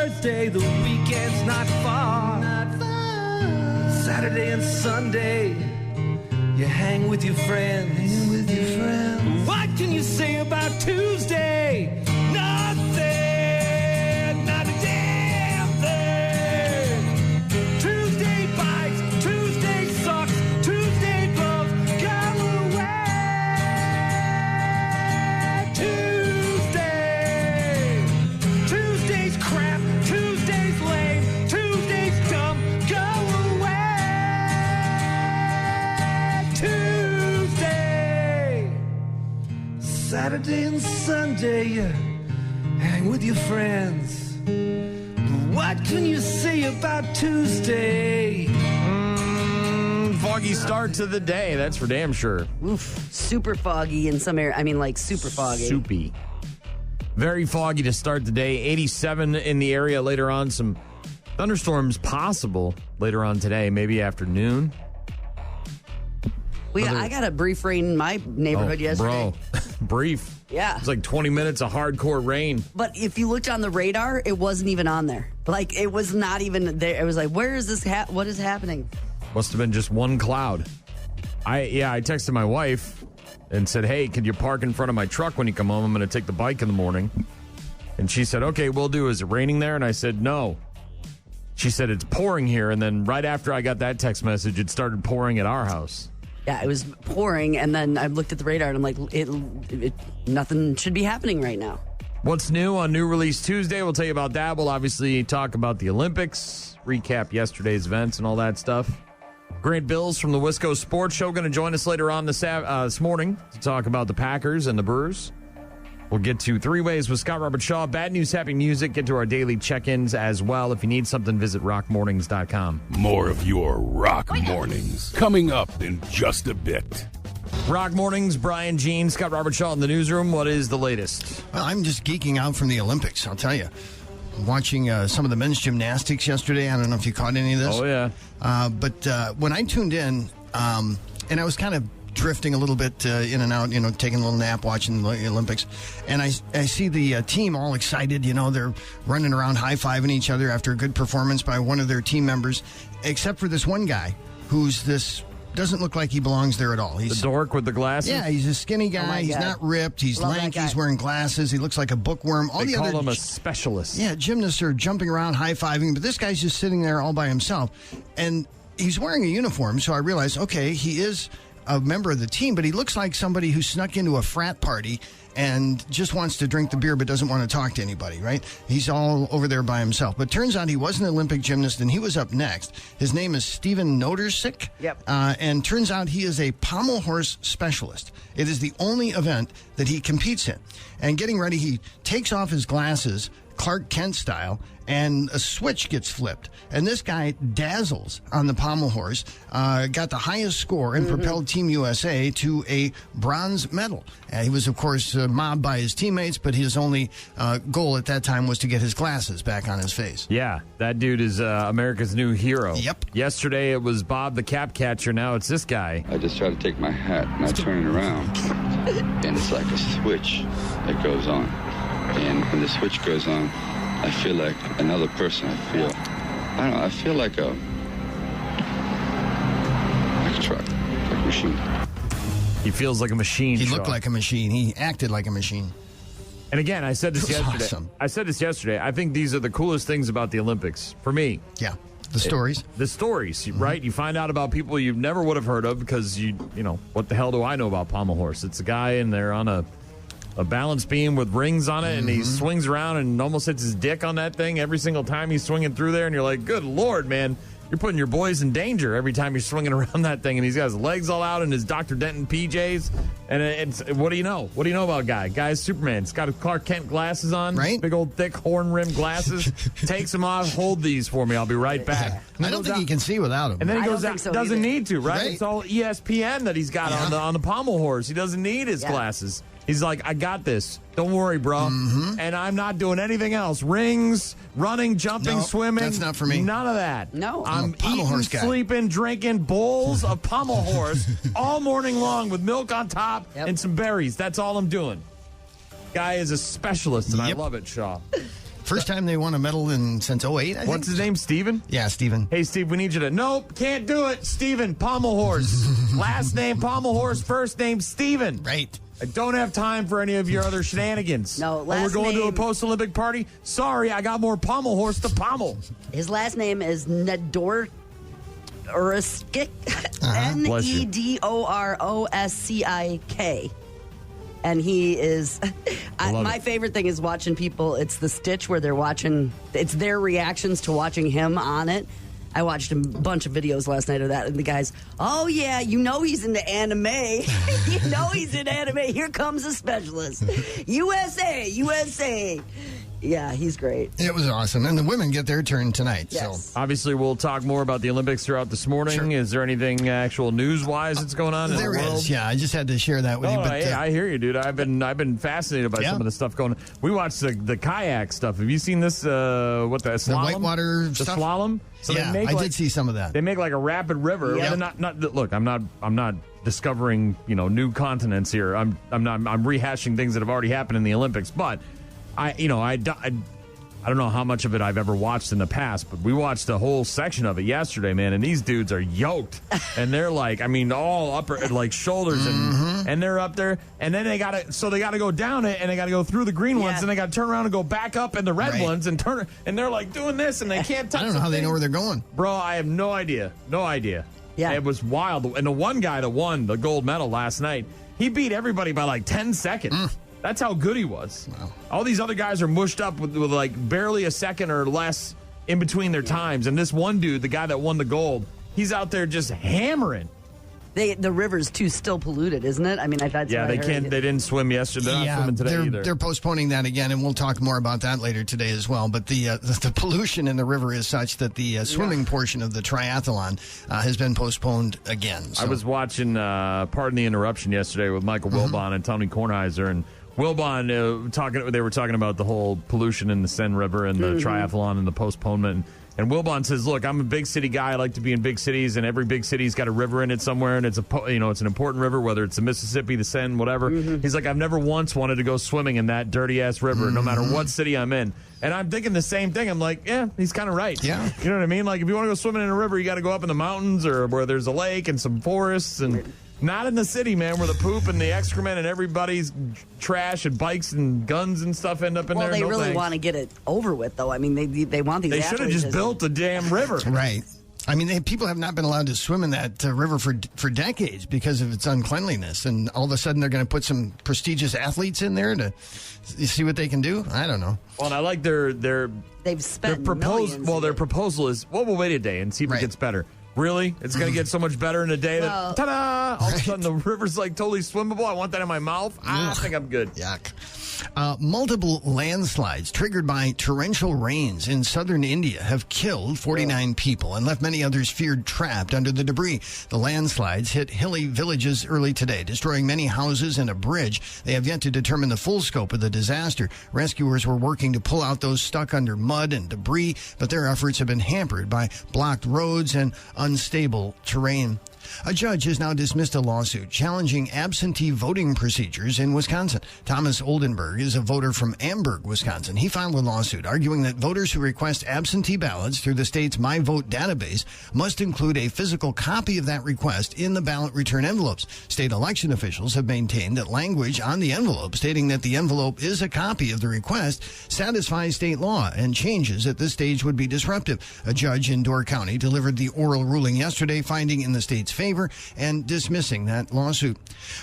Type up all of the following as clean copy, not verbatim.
Thursday, the weekend's not far. Saturday and Sunday, you hang with your friends. What can you say about Tuesday? Nothing, not a damn thing. Tuesday bites, Tuesday sucks, Tuesday blows, go away. Tuesday's crap, Tuesday's lame, Tuesday's dumb, go away. Tuesday, Saturday and Sunday, you hang with your friends. What can you say about Tuesday? Foggy start to the day, that's for damn sure. Oof, super foggy in some area. I mean, like super foggy. Soupy. Very foggy to start the day. 87 in the area later on. Some thunderstorms possible later on today, maybe afternoon. I got a brief rain in my neighborhood yesterday. Bro, brief. Yeah. It's like 20 minutes of hardcore rain. But if you looked on the radar, it wasn't even on there. Like, it was not even there. It was like, where is this? What is happening? Must have been just one cloud. I texted my wife and said, hey, could you park in front of my truck when you come home? I'm going to take the bike in the morning. And she said, okay, will do. Is it raining there? And I said, no. She said, it's pouring here. And then right after I got that text message, it started pouring at our house. Yeah, it was pouring, and then I looked at the radar, and I'm like, nothing should be happening right now. What's new on New Release Tuesday? We'll tell you about that. We'll obviously talk about the Olympics, recap yesterday's events and all that stuff. Grant Bills from the Wisco Sports Show going to join us later on this morning to talk about the Packers and the Brewers. We'll get to Three Ways with Scott Robert Shaw. Bad news, happy music. Get to our daily check-ins as well. If you need something, visit rockmornings.com. More of your Rock Mornings coming up in just a bit. Rock Mornings, Brian Jean, Scott Robert Shaw in the newsroom. What is the latest? Well, I'm just geeking out from the Olympics, I'll tell you. Watching some of the men's gymnastics yesterday. I don't know if you caught any of this. Oh, yeah. But when I tuned in, and I was kind of drifting a little bit in and out, taking a little nap, watching the Olympics. And I see the team all excited. They're running around high-fiving each other after a good performance by one of their team members, except for this one guy who's doesn't look like he belongs there at all. He's the dork with the glasses? Yeah, he's a skinny guy. Oh my he's God. not ripped. He's Love lanky. that guy. He's wearing glasses. He looks like a bookworm. They call him a specialist. Yeah, gymnasts are jumping around, high-fiving, but this guy's just sitting there all by himself. And he's wearing a uniform, so I realized, okay, he is a member of the team, but he looks like somebody who snuck into a frat party and just wants to drink the beer but doesn't want to talk to anybody, right? He's all over there by himself. But turns out he was an Olympic gymnast, and he was up next. His name is Steven Nodersick. Yep. And turns out he is a pommel horse specialist. It is the only event that he competes in. And getting ready, he takes off his glasses, Clark Kent style, and a switch gets flipped. And this guy dazzles on the pommel horse, got the highest score and propelled Team USA to a bronze medal. He was, of course, mobbed by his teammates, but his only goal at that time was to get his glasses back on his face. Yeah, that dude is America's new hero. Yep. Yesterday it was Bob the cap catcher. Now it's this guy. I just try to take my hat and I turn it around, and it's like a switch that goes on. And when the switch goes on, I feel like another person. I feel like a truck, like a machine. He feels like a machine. He looked Shaw. like a machine. He acted like a machine. And again, I said this It was yesterday. awesome. I said this yesterday. I think these are the coolest things about the Olympics for me. Yeah. The stories. The stories, right? You find out about people you never would have heard of because you know, what the hell do I know about pommel horse? It's a guy and they're on a balance beam with rings on it, and he swings around and almost hits his dick on that thing every single time he's swinging through there, and you're like, good Lord, man. You're putting your boys in danger every time you're swinging around that thing, and he's got his legs all out in his Dr. Denton PJs, and it's, what do you know? What do you know about guy? Guy's Superman. He's got his Clark Kent glasses on, right? Big old thick horn-rimmed glasses. Takes them off. Hold these for me. I'll be right back. I don't think he can see without them. And then he I goes don't out. think so Doesn't either. need to, right? It's all ESPN that he's got on the pommel horse. He doesn't need his glasses. He's like, I got this. Don't worry, bro. And I'm not doing anything else. Rings, running, jumping, No, swimming. that's not for me. None of that. No. I'm a pommel eating, horse guy. sleeping, drinking bowls of pommel horse all morning long with milk on top and some berries. That's all I'm doing. Guy is a specialist, and I love it, Shaw. First time they won a medal since 08, I think. What's his name, Steven? Yeah, Steven. Hey, Steve, we need you to... Nope, can't do it. Steven, pommel horse. Last name, pommel horse. First name, Steven. Right. I don't have time for any of your other shenanigans. No, we're going to a post-Olympic party? Sorry, I got more pommel horse to pommel. His last name is Nedoroscik. Nedoroscik. And he is... my favorite thing is watching people... It's the Stitch where they're watching... It's their reactions to watching him on it. I watched a bunch of videos last night of that, and the guy's, oh, yeah, you know he's into anime. You know he's in anime. Here comes a specialist. USA. Yeah, he's great. It was awesome. And the women get their turn tonight. Yes. So obviously, we'll talk more about the Olympics throughout this morning. Sure. Is there anything actual news-wise that's going on in the world? There is, yeah. I just had to share that with you. But, hey, I hear you, dude. I've been fascinated by some of the stuff going on. We watched the kayak stuff. Have you seen this, the slalom? The whitewater stuff? The slalom? So yeah, I did see some of that. They make like a rapid river. Yep. Look, I'm not discovering, new continents here. I'm rehashing things that have already happened in the Olympics, but I don't know how much of it I've ever watched in the past, but we watched a whole section of it yesterday, man, and these dudes are yoked. And they're like, all upper, like shoulders, and they're up there, and then they gotta go down it, and they gotta go through the green ones, and they gotta turn around and go back up in the red ones, and and they're like doing this, and they can't touch I don't know how they know where they're going. Bro, I have no idea. Yeah. It was wild. And the one guy that won the gold medal last night, he beat everybody by like 10 seconds. That's how good he was. Wow. All these other guys are mushed up with like barely a second or less in between their times. And this one dude, the guy that won the gold, he's out there just hammering. The river's too still polluted, isn't it? I mean, that's yeah, they can't. They didn't swim yesterday. They're not swimming today either. They're postponing that again, and we'll talk more about that later today as well. But the pollution in the river is such that the swimming portion of the triathlon has been postponed again. So. I was watching Pardon the Interruption yesterday with Michael Wilbon and Tony Kornheiser, and Wilbon they were talking about the whole pollution in the Seine River and the triathlon and the postponement. And Wilbon says, "Look, I'm a big city guy. I like to be in big cities, and every big city's got a river in it somewhere, and it's it's an important river, whether it's the Mississippi, the Seine, whatever." He's like, "I've never once wanted to go swimming in that dirty ass river, no matter what city I'm in." And I'm thinking the same thing. I'm like, yeah, he's kind of right. Yeah, you know what I mean? Like, if you want to go swimming in a river, you got to go up in the mountains or where there's a lake and some forests and. Not in the city, man, where the poop and the excrement and everybody's trash and bikes and guns and stuff end up in there. Well, they really want to get it over with, though. I mean, they want these. They should have just built a damn river, right? I mean, people have not been allowed to swim in that river for decades because of its uncleanliness, and all of a sudden they're going to put some prestigious athletes in there to see what they can do. I don't know. Well, and I like they've spent millions. Well, their proposal is, well, we'll wait a day and see if it gets better. Really? It's going to get so much better in a day that, ta-da! All of a sudden the river's like totally swimmable. I want that in my mouth. I think I'm good. Yuck. Multiple landslides triggered by torrential rains in southern India have killed 49 people and left many others feared trapped under the debris. The landslides hit hilly villages early today, destroying many houses and a bridge. They have yet to determine the full scope of the disaster. Rescuers were working to pull out those stuck under mud and debris, but their efforts have been hampered by blocked roads and unstable terrain. A judge has now dismissed a lawsuit challenging absentee voting procedures in Wisconsin. Thomas Oldenburg is a voter from Amberg, Wisconsin. He filed a lawsuit arguing that voters who request absentee ballots through the state's My Vote database must include a physical copy of that request in the ballot return envelopes. State election officials have maintained that language on the envelope stating that the envelope is a copy of the request satisfies state law, and changes at this stage would be disruptive. A judge in Door County delivered the oral ruling yesterday, finding in the state's favor and dismissing that lawsuit.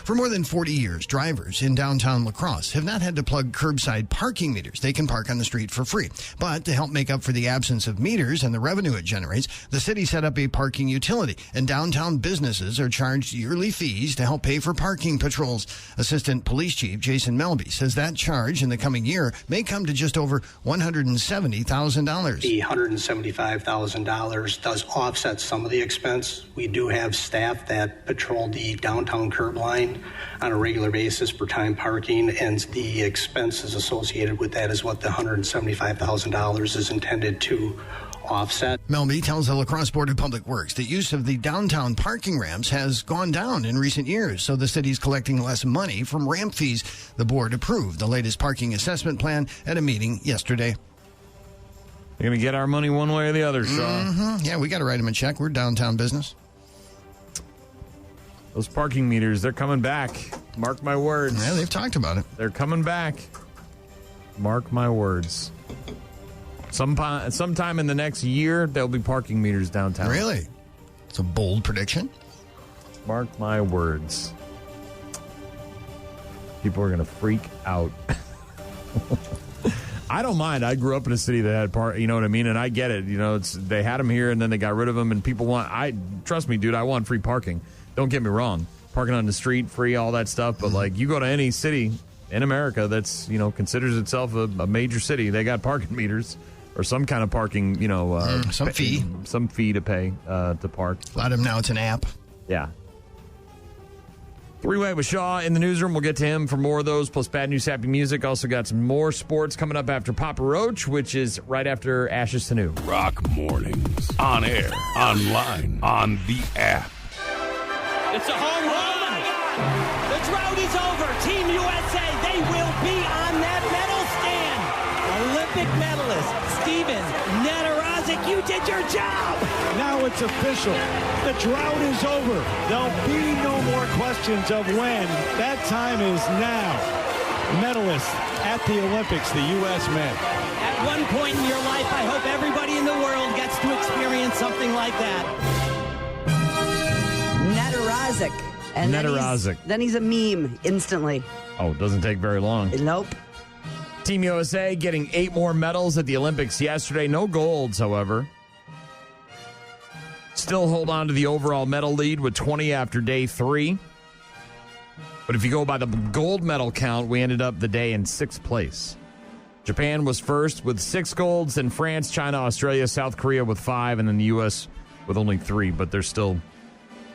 For more than 40 years, drivers in downtown La Crosse have not had to plug curbside parking meters. They can park on the street for free. But to help make up for the absence of meters and the revenue it generates, the city set up a parking utility, and downtown businesses are charged yearly fees to help pay for parking patrols. Assistant Police Chief Jason Melby says that charge in the coming year may come to just over $170,000. The $175,000 does offset some of the expense. We do have staff that patrol the downtown curb line on a regular basis for time parking, and the expenses associated with that is what the $175,000 is intended to offset. Melby tells the La Crosse Board of Public Works that use of the downtown parking ramps has gone down in recent years, so the city's collecting less money from ramp fees. The board approved the latest parking assessment plan at a meeting yesterday. You're going to get our money one way or the other, Shaw. Mm-hmm. Yeah, we got to write him a check. We're downtown business. Those parking meters, they're coming back. Mark my words. Yeah, they've talked about it. They're coming back. Mark my words. Sometime in the next year, there'll be parking meters downtown. Really? It's a bold prediction. Mark my words. People are going to freak out. I don't mind. I grew up in a city that had you know what I mean? And I get it. You know, they had them here and then they got rid of them, and people trust me, dude, I want free parking. Don't get me wrong. Parking on the street, free, all that stuff. But, like, you go to any city in America that's, you know, considers itself a major city, they got parking meters or some kind of parking, you know. Some fee. Some fee to pay to park. A lot of them now, it's an app. Yeah. Three-way with Shaw in the newsroom. We'll get to him for more of those, plus bad news, happy music. Also got some more sports coming up after Papa Roach, which is right after Ashes to New. Rock Mornings. On air, online, on the app. It's a home run. Oh, my God. The drought is over. Team USA, they will be on that medal stand. Olympic medalist Steven Netarazic, you did your job. Now it's official. The drought is over. There'll be no more questions of when. That time is now. Medalist at the Olympics, the U.S. men. At one point in your life, I hope everybody in the world gets to experience something like that. Netarazic. And Netarazic. Then he's a meme instantly. Oh, it doesn't take very long. Nope. Team USA getting 8 more medals at the Olympics yesterday. No golds, however. Still hold on to the overall medal lead with 20 after day 3. But if you go by the gold medal count, we ended up the day in 6th place. Japan was first with 6 golds, then France, China, Australia, South Korea with 5, and then the U.S. with only 3. But there's still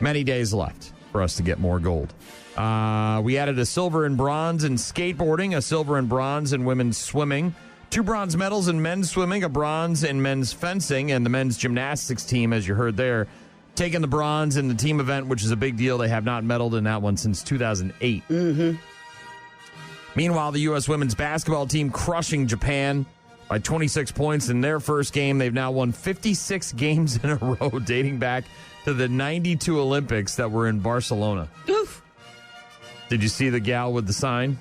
many days left for us to get more gold. We added a silver and bronze in skateboarding, a silver and bronze in women's swimming, 2 bronze medals in men's swimming, a bronze in men's fencing, and the men's gymnastics team, as you heard there, taking the bronze in the team event, which is a big deal. They have not medaled in that one since 2008. Mm-hmm. Meanwhile, the U.S. women's basketball team crushing Japan by 26 points in their first game. They've now won 56 games in a row, dating back to the 92 Olympics that were in Barcelona. Oof. Did you see the gal with the sign?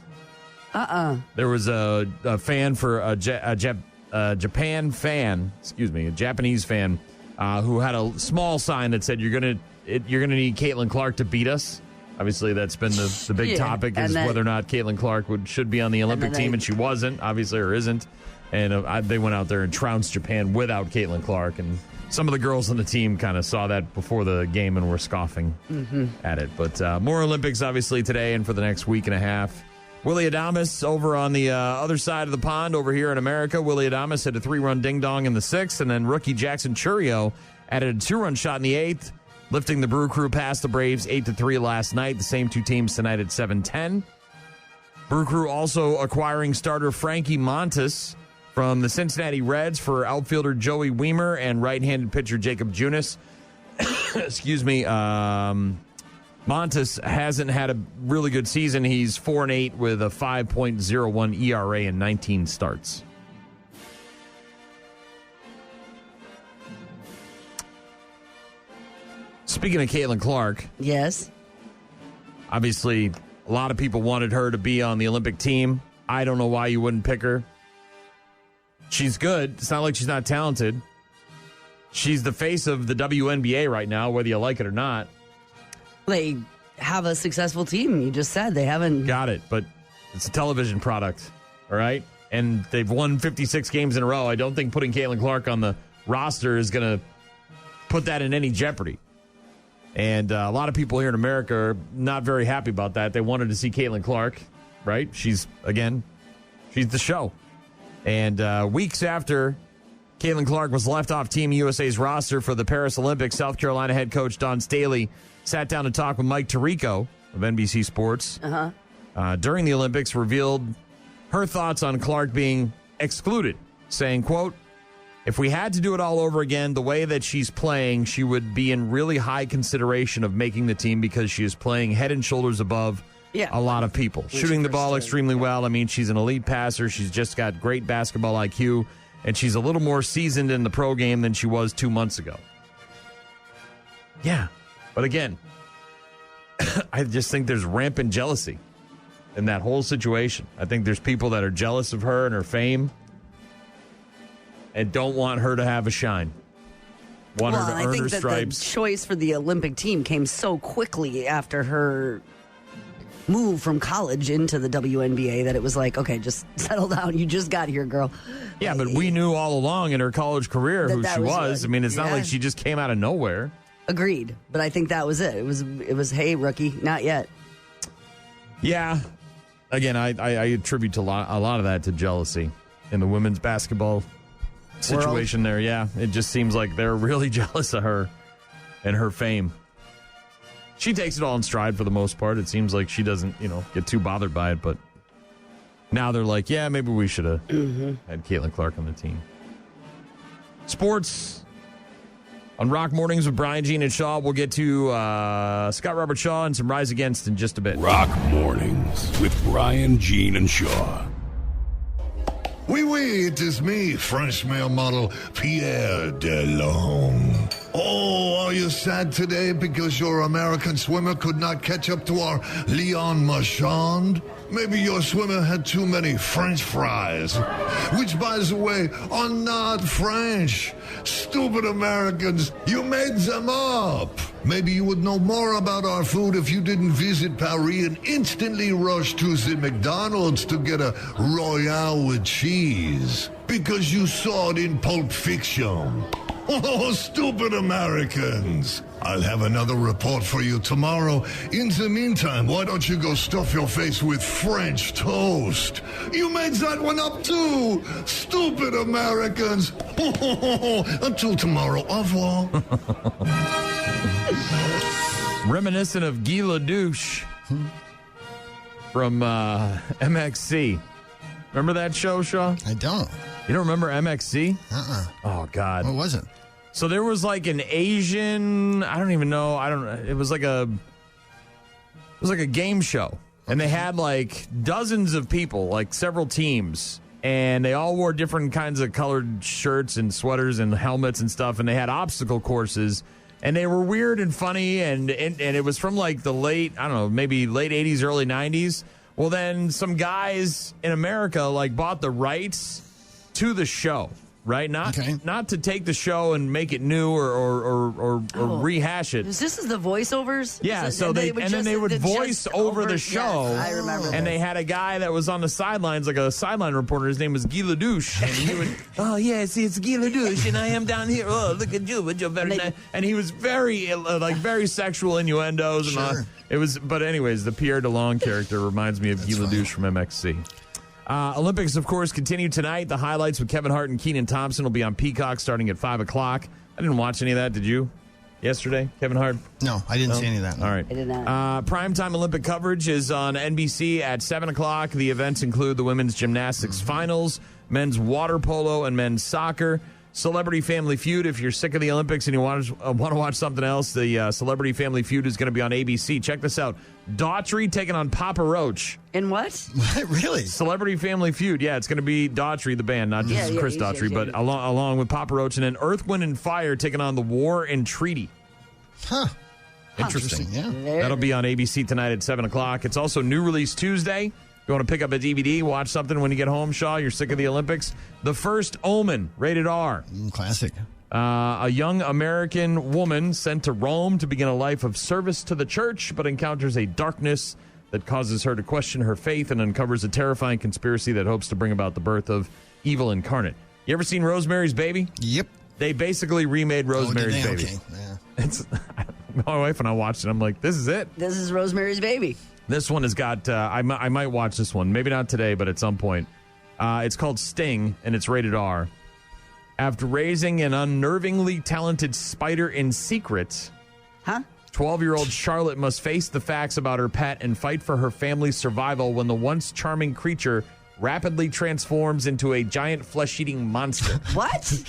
There was a fan for a Japan fan, a Japanese fan, who had a small sign that said, "You're gonna need Caitlin Clark to beat us." Obviously, that's been the big topic is whether or not Caitlin Clark should be on the Olympic team, and she wasn't, obviously, or isn't. And they went out there and trounced Japan without Caitlin Clark, and some of the girls on the team kind of saw that before the game and were scoffing at it. But more Olympics, obviously, today and for the next week and a half. Willie Adames over on the other side of the pond over here in America. Willie Adames hit a 3-run ding-dong in the 6th, and then rookie Jackson Churio added a 2-run shot in the 8th, lifting the Brew Crew past the Braves 8-3 last night. The same 2 teams tonight at 7-10. Brew Crew also acquiring starter Frankie Montas from the Cincinnati Reds for outfielder Joey Weimer and right-handed pitcher Jacob Junis. Excuse me. Montas hasn't had a really good season. He's 4-8 with a 5.01 ERA in 19 starts. Speaking of Caitlin Clark. Yes. Obviously, a lot of people wanted her to be on the Olympic team. I don't know why you wouldn't pick her. She's good. It's not like she's not talented. She's the face of the WNBA right now, whether you like it or not. They have a successful team. You just said they haven't. Got it, but it's a television product, all right? And they've won 56 games in a row. I don't think putting Caitlin Clark on the roster is going to put that in any jeopardy. And a lot of people here in America are not very happy about that. They wanted to see Caitlin Clark, right? She's the show. And weeks after Caitlin Clark was left off Team USA's roster for the Paris Olympics, South Carolina head coach Don Staley sat down to talk with Mike Tirico of NBC Sports during the Olympics, revealed her thoughts on Clark being excluded, saying, quote, "If we had to do it all over again, the way that she's playing, she would be in really high consideration of making the team because she is playing head and shoulders above a lot of people. Shooting the ball extremely well. I mean, she's an elite passer. She's just got great basketball IQ. and she's a little more seasoned in the pro game than she was 2 months ago. Yeah, but again, I just think there's rampant jealousy in that whole situation. I think there's people that are jealous of her and her fame and don't want her to have a shine. Want her to earn her stripes. I think that the choice for the Olympic team came so quickly after her move from college into the WNBA that it was like, okay, just settle down. You just got here, girl. Yeah, but we knew all along in her college career who she was. I mean, it's not like she just came out of nowhere. Agreed. But I think that was it. It was hey, rookie, not yet. Yeah. Again, I attribute a lot of that to jealousy in the women's basketball situation there. Yeah, it just seems like they're really jealous of her and her fame. She takes it all in stride for the most part. It seems like she doesn't, get too bothered by it. But now they're like, yeah, maybe we should have had Caitlin Clark on the team. Sports on Rock Mornings with Brian, Gene, and Shaw. We'll get to Scott Robert Shaw and some Rise Against in just a bit. Rock Mornings with Brian, Gene, and Shaw. Oui, it is me, French male model Pierre Delhomme. Oh, are you sad today because your American swimmer could not catch up to our Leon Marchand? Maybe your swimmer had too many French fries, which, by the way, are not French. Stupid Americans, you made them up. Maybe you would know more about our food if you didn't visit Paris and instantly rush to the McDonald's to get a Royale with cheese. Because you saw it in Pulp Fiction. Oh, stupid Americans. I'll have another report for you tomorrow. In the meantime, why don't you go stuff your face with French toast? You made that one up too. Stupid Americans. Until tomorrow, au revoir. Reminiscent of Guy Ledouche from MXC. Remember that show, Shaw? I don't. You don't remember MXC? Uh-uh. Oh, God. What was it? So there was like an Asian, I don't even know. It was like a game show. And they had like dozens of people, like several teams. And they all wore different kinds of colored shirts and sweaters and helmets and stuff. And they had obstacle courses. And they were weird and funny. And it was from like the maybe late 80s, early 90s. Well, then some guys in America like bought the rights to the show, right? Not to take the show and make it new or rehash it. This is the voiceovers? Yeah, so they would voice over the show. Yes, I remember. And they had a guy that was on the sidelines, like a sideline reporter. His name was Guy Ledouche. And he would, oh, yes, it's Guy Ledouche, and I am down here. Oh, look at you, but you're very nice. And he was very sexual innuendos. Sure. But anyways, the Pierre Delhomme character reminds me of Guy Ledouche from MXC. Olympics, of course, continue tonight. The highlights with Kevin Hart and Kenan Thompson will be on Peacock starting at 5 o'clock. I didn't watch any of that. Did you? Yesterday, Kevin Hart? No, I didn't see any of that. All right. I did not. Primetime Olympic coverage is on NBC at 7 o'clock. The events include the women's gymnastics finals, men's water polo, and men's soccer. Celebrity Family Feud. If you're sick of the Olympics and you want to watch something else, the Celebrity Family Feud is going to be on ABC. Check this out. Daughtry taking on Papa Roach. In what? Really? Celebrity Family Feud. Yeah, it's going to be Daughtry, the band, not just Chris Daughtry, but along with Papa Roach. And then Earth, Wind, and Fire taking on the War and Treaty. Huh. Interesting. Yeah. That'll be on ABC tonight at 7 o'clock. It's also New Release Tuesday. You want to pick up a DVD, watch something when you get home, Shaw? You're sick of the Olympics? The First Omen, rated R. Classic. A young American woman sent to Rome to begin a life of service to the church, but encounters a darkness that causes her to question her faith and uncovers a terrifying conspiracy that hopes to bring about the birth of evil incarnate. You ever seen Rosemary's Baby? Yep. They basically remade Rosemary's Baby. Okay. Yeah. My wife and I watched it. I'm like, this is it. This is Rosemary's Baby. This one has got, I might watch this one. Maybe not today, but at some point. It's called Sting, and it's rated R. After raising an unnervingly talented spider in secret, 12-year-old Charlotte must face the facts about her pet and fight for her family's survival when the once charming creature rapidly transforms into a giant flesh-eating monster. What?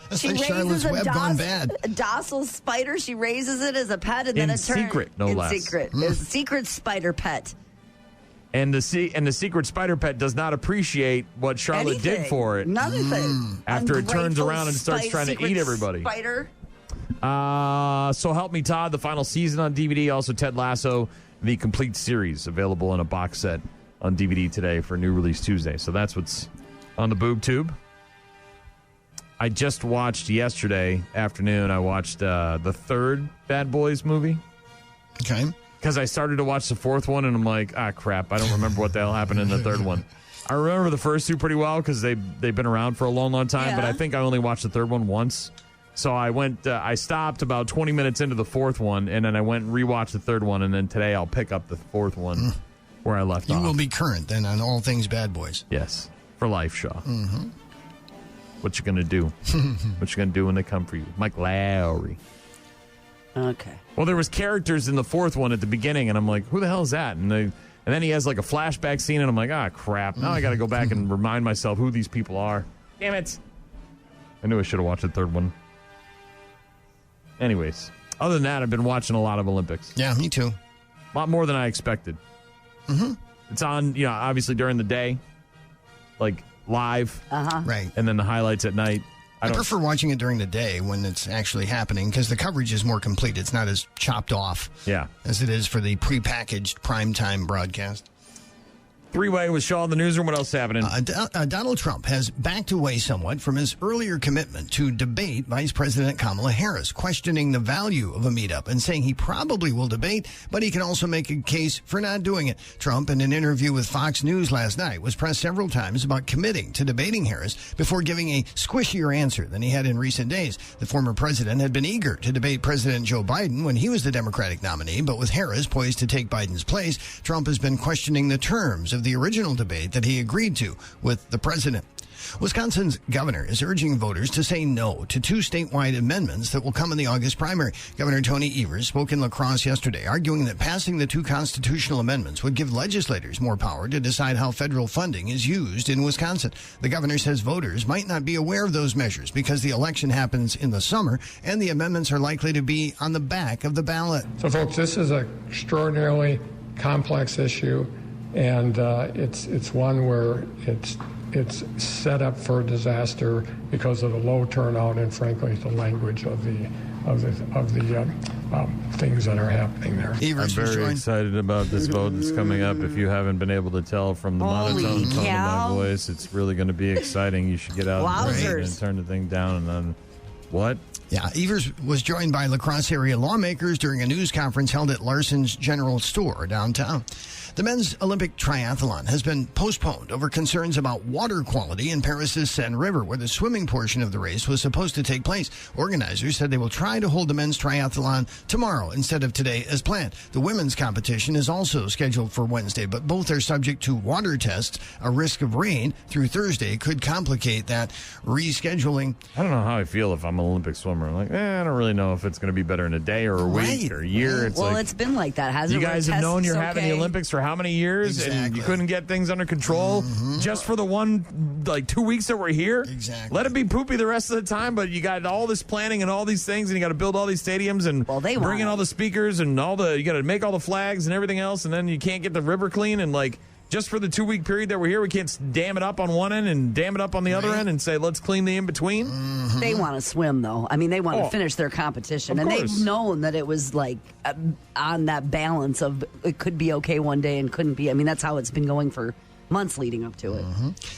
That's like Charlotte's Web gone bad. A docile spider. She raises it as a pet, and then it turns in secret, no less. In secret, it's a secret spider pet. And the secret spider pet does not appreciate what Charlotte did for it. Nothing. After it turns around and starts trying to eat everybody. Spider. So Help Me Todd, the final season on DVD. Also Ted Lasso, the complete series, available in a box set on DVD today for new release Tuesday. So that's what's on the boob tube. I just watched yesterday afternoon, I watched the third Bad Boys movie. Okay. Because I started to watch the fourth one, and I'm like, crap, I don't remember what the hell happened in the third one. I remember the first two pretty well because they've been around for a long, long time, but I think I only watched the third one once. So I stopped about 20 minutes into the fourth one, and then I went and rewatched the third one, and then today I'll pick up the fourth one where I left off. You will be current then on all things Bad Boys. Yes, for life, Shaw. Mm-hmm. What you gonna do? What you gonna do when they come for you? Mike Lowry. Okay. Well, there was characters in the fourth one at the beginning, and I'm like, who the hell is that? And then he has like a flashback scene, and I'm like, crap. Now I got to go back and remind myself who these people are. Damn it. I knew I should have watched the third one. Anyways, other than that, I've been watching a lot of Olympics. Yeah, me too. A lot more than I expected. Mm-hmm. It's on, obviously during the day, like live. Right. And then the highlights at night. I prefer watching it during the day when it's actually happening because the coverage is more complete. It's not as chopped off as it is for the prepackaged primetime broadcast. Three-way with Shaw in the newsroom. What else is happening? Donald Trump has backed away somewhat from his earlier commitment to debate Vice President Kamala Harris, questioning the value of a meetup and saying he probably will debate, but he can also make a case for not doing it. Trump, in an interview with Fox News last night, was pressed several times about committing to debating Harris before giving a squishier answer than he had in recent days. The former president had been eager to debate President Joe Biden when he was the Democratic nominee, but with Harris poised to take Biden's place, Trump has been questioning the terms of the original debate that he agreed to with the president. Wisconsin's governor is urging voters to say no to two statewide amendments that will come in the August primary. Governor Tony Evers spoke in La Crosse yesterday, arguing that passing the two constitutional amendments would give legislators more power to decide how federal funding is used in Wisconsin. The governor says voters might not be aware of those measures because the election happens in the summer and the amendments are likely to be on the back of the ballot. So, folks, this is an extraordinarily complex issue, and it's one where it's set up for a disaster because of the low turnout and, frankly, the language of the things that are happening there. I'm very excited about this vote that's coming up. If you haven't been able to tell from the monotone tone of my voice, it's really going to be exciting. You should get out and turn the thing down and then what? Yeah, Evers was joined by La Crosse area lawmakers during a news conference held at Larson's General Store downtown. The men's Olympic triathlon has been postponed over concerns about water quality in Paris's Seine River, where the swimming portion of the race was supposed to take place. Organizers said they will try to hold the men's triathlon tomorrow instead of today as planned. The women's competition is also scheduled for Wednesday, but both are subject to water tests. A risk of rain through Thursday could complicate that rescheduling. I don't know how I feel if I'm an Olympic swimmer. I'm like, I don't really know if it's going to be better in a day or a week or a year. It's it's been like that, hasn't it? You guys have known you're having the Olympics for how many years? Exactly. And you couldn't get things under control just for the 2 weeks that we're here? Exactly. Let it be poopy the rest of the time, but you got all this planning and all these things, and you got to build all these stadiums and bring in all the speakers and you got to make all the flags and everything else, and then you can't get the river clean, and just for the 2 week period that we're here, we can't dam it up on one end and dam it up on the other end and say, let's clean the in-between? Mm-hmm. They want to swim, though. I mean, they want to finish their competition. And they've known that it was on that balance of it could be okay one day and couldn't be. I mean, that's how it's been going for months leading up to it.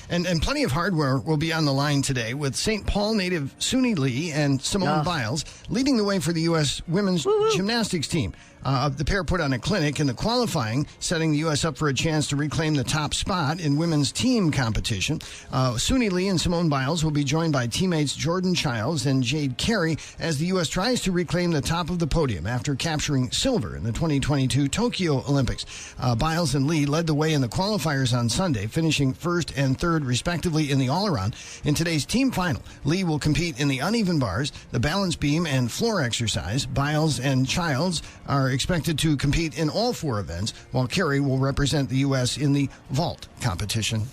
And plenty of hardware will be on the line today with St. Paul native Suni Lee and Simone Biles leading the way for the U.S. women's gymnastics team. The pair put on a clinic in the qualifying, setting the U.S. up for a chance to reclaim the top spot in women's team competition. Suni Lee and Simone Biles will be joined by teammates Jordan Childs and Jade Carey as the U.S. tries to reclaim the top of the podium after capturing silver in the 2022 Tokyo Olympics. Biles and Lee led the way in the qualifiers on Sunday, finishing first and third respectively in the all-around. In today's team final, Lee will compete in the uneven bars, the balance beam, and floor exercise. Biles and Childs are expected to compete in all four events, while Carey will represent the U.S. in the vault competition.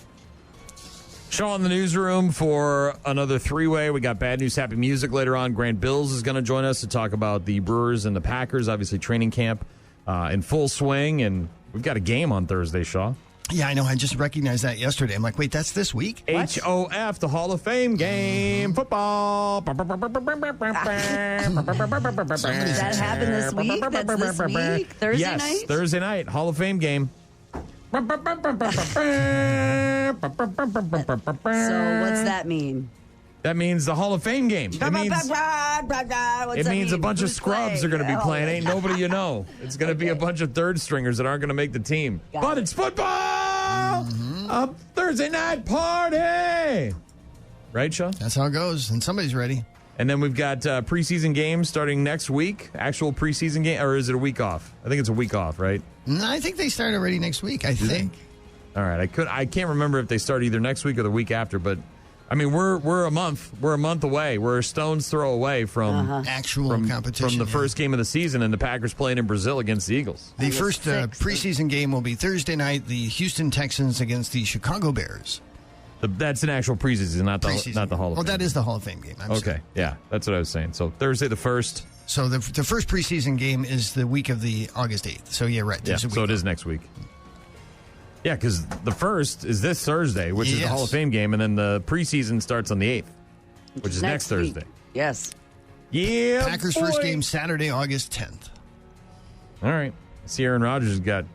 Shaw in the newsroom for another three-way. We got bad news, happy music later on. Grant Bills is going to join us to talk about the Brewers and the Packers. Obviously, training camp in full swing, and we've got a game on Thursday, Shaw. Yeah, I know. I just recognized that yesterday. I'm like, wait, that's this week? HOF, the Hall of Fame game. Football. Does that happen this week? That's this week? Thursday night? Yes, Thursday night. Hall of Fame game. So what's that mean? That means the Hall of Fame game. It means a bunch of scrubs are going to be playing. Ain't nobody you know. It's going to be a bunch of third stringers that aren't going to make the team. But it's football! A Thursday night party! Right, Sean? That's how it goes. And somebody's ready. And then we've got preseason games starting next week. Actual preseason game, or is it a week off? I think it's a week off, right? No, I think they start already next week, I think. All right. I can't remember if they start either next week or the week after, but I mean, we're a month away. We're a stone's throw away from actual competition. From the first game of the season, and the Packers playing in Brazil against the Eagles. The first preseason game will be Thursday night, the Houston Texans against the Chicago Bears. That's an actual preseason, not the Hall of Fame. Oh, that is the Hall of Fame game. I'm sorry. Yeah, that's what I was saying. So Thursday the 1st. So the first preseason game is the week of the August 8th. So, yeah, right. Yeah, so it is next week. Yeah, because the 1st is this Thursday, which is the Hall of Fame game, and then the preseason starts on the 8th, which is next Thursday. Yes. Yeah, Packers' first game Saturday, August 10th. All right. See, Aaron Rodgers has got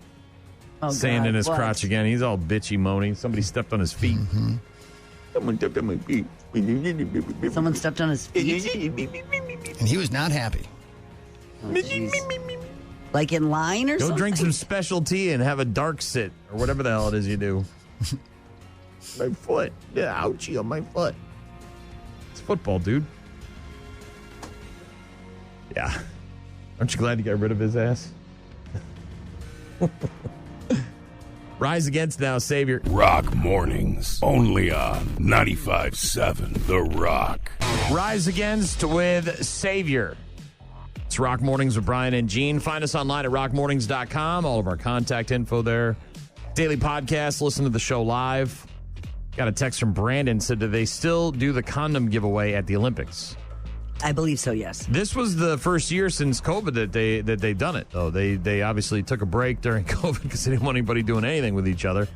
sand in his crotch again. He's all bitchy, moaning. Somebody stepped on his feet. Mm-hmm. Someone stepped on my feet. Someone stepped on his feet? And he was not happy. Oh, like in line or something? Go drink some special tea and have a dark sit or whatever the hell it is you do. My foot. Yeah, ouchie on my foot. It's football, dude. Yeah. Aren't you glad you got rid of his ass? Rise Against now, Savior. Rock mornings. Only on 95.7 The Rock. Rise Against with Savior. It's Rock Mornings with Brian and Gene. Find us online at rockmornings.com. All of our contact info there. Daily podcast. Listen to the show live. Got a text from Brandon. Said, do they still do the condom giveaway at the Olympics? I believe so, yes. This was the first year since COVID that they've done it, though. They obviously took a break during COVID because they didn't want anybody doing anything with each other.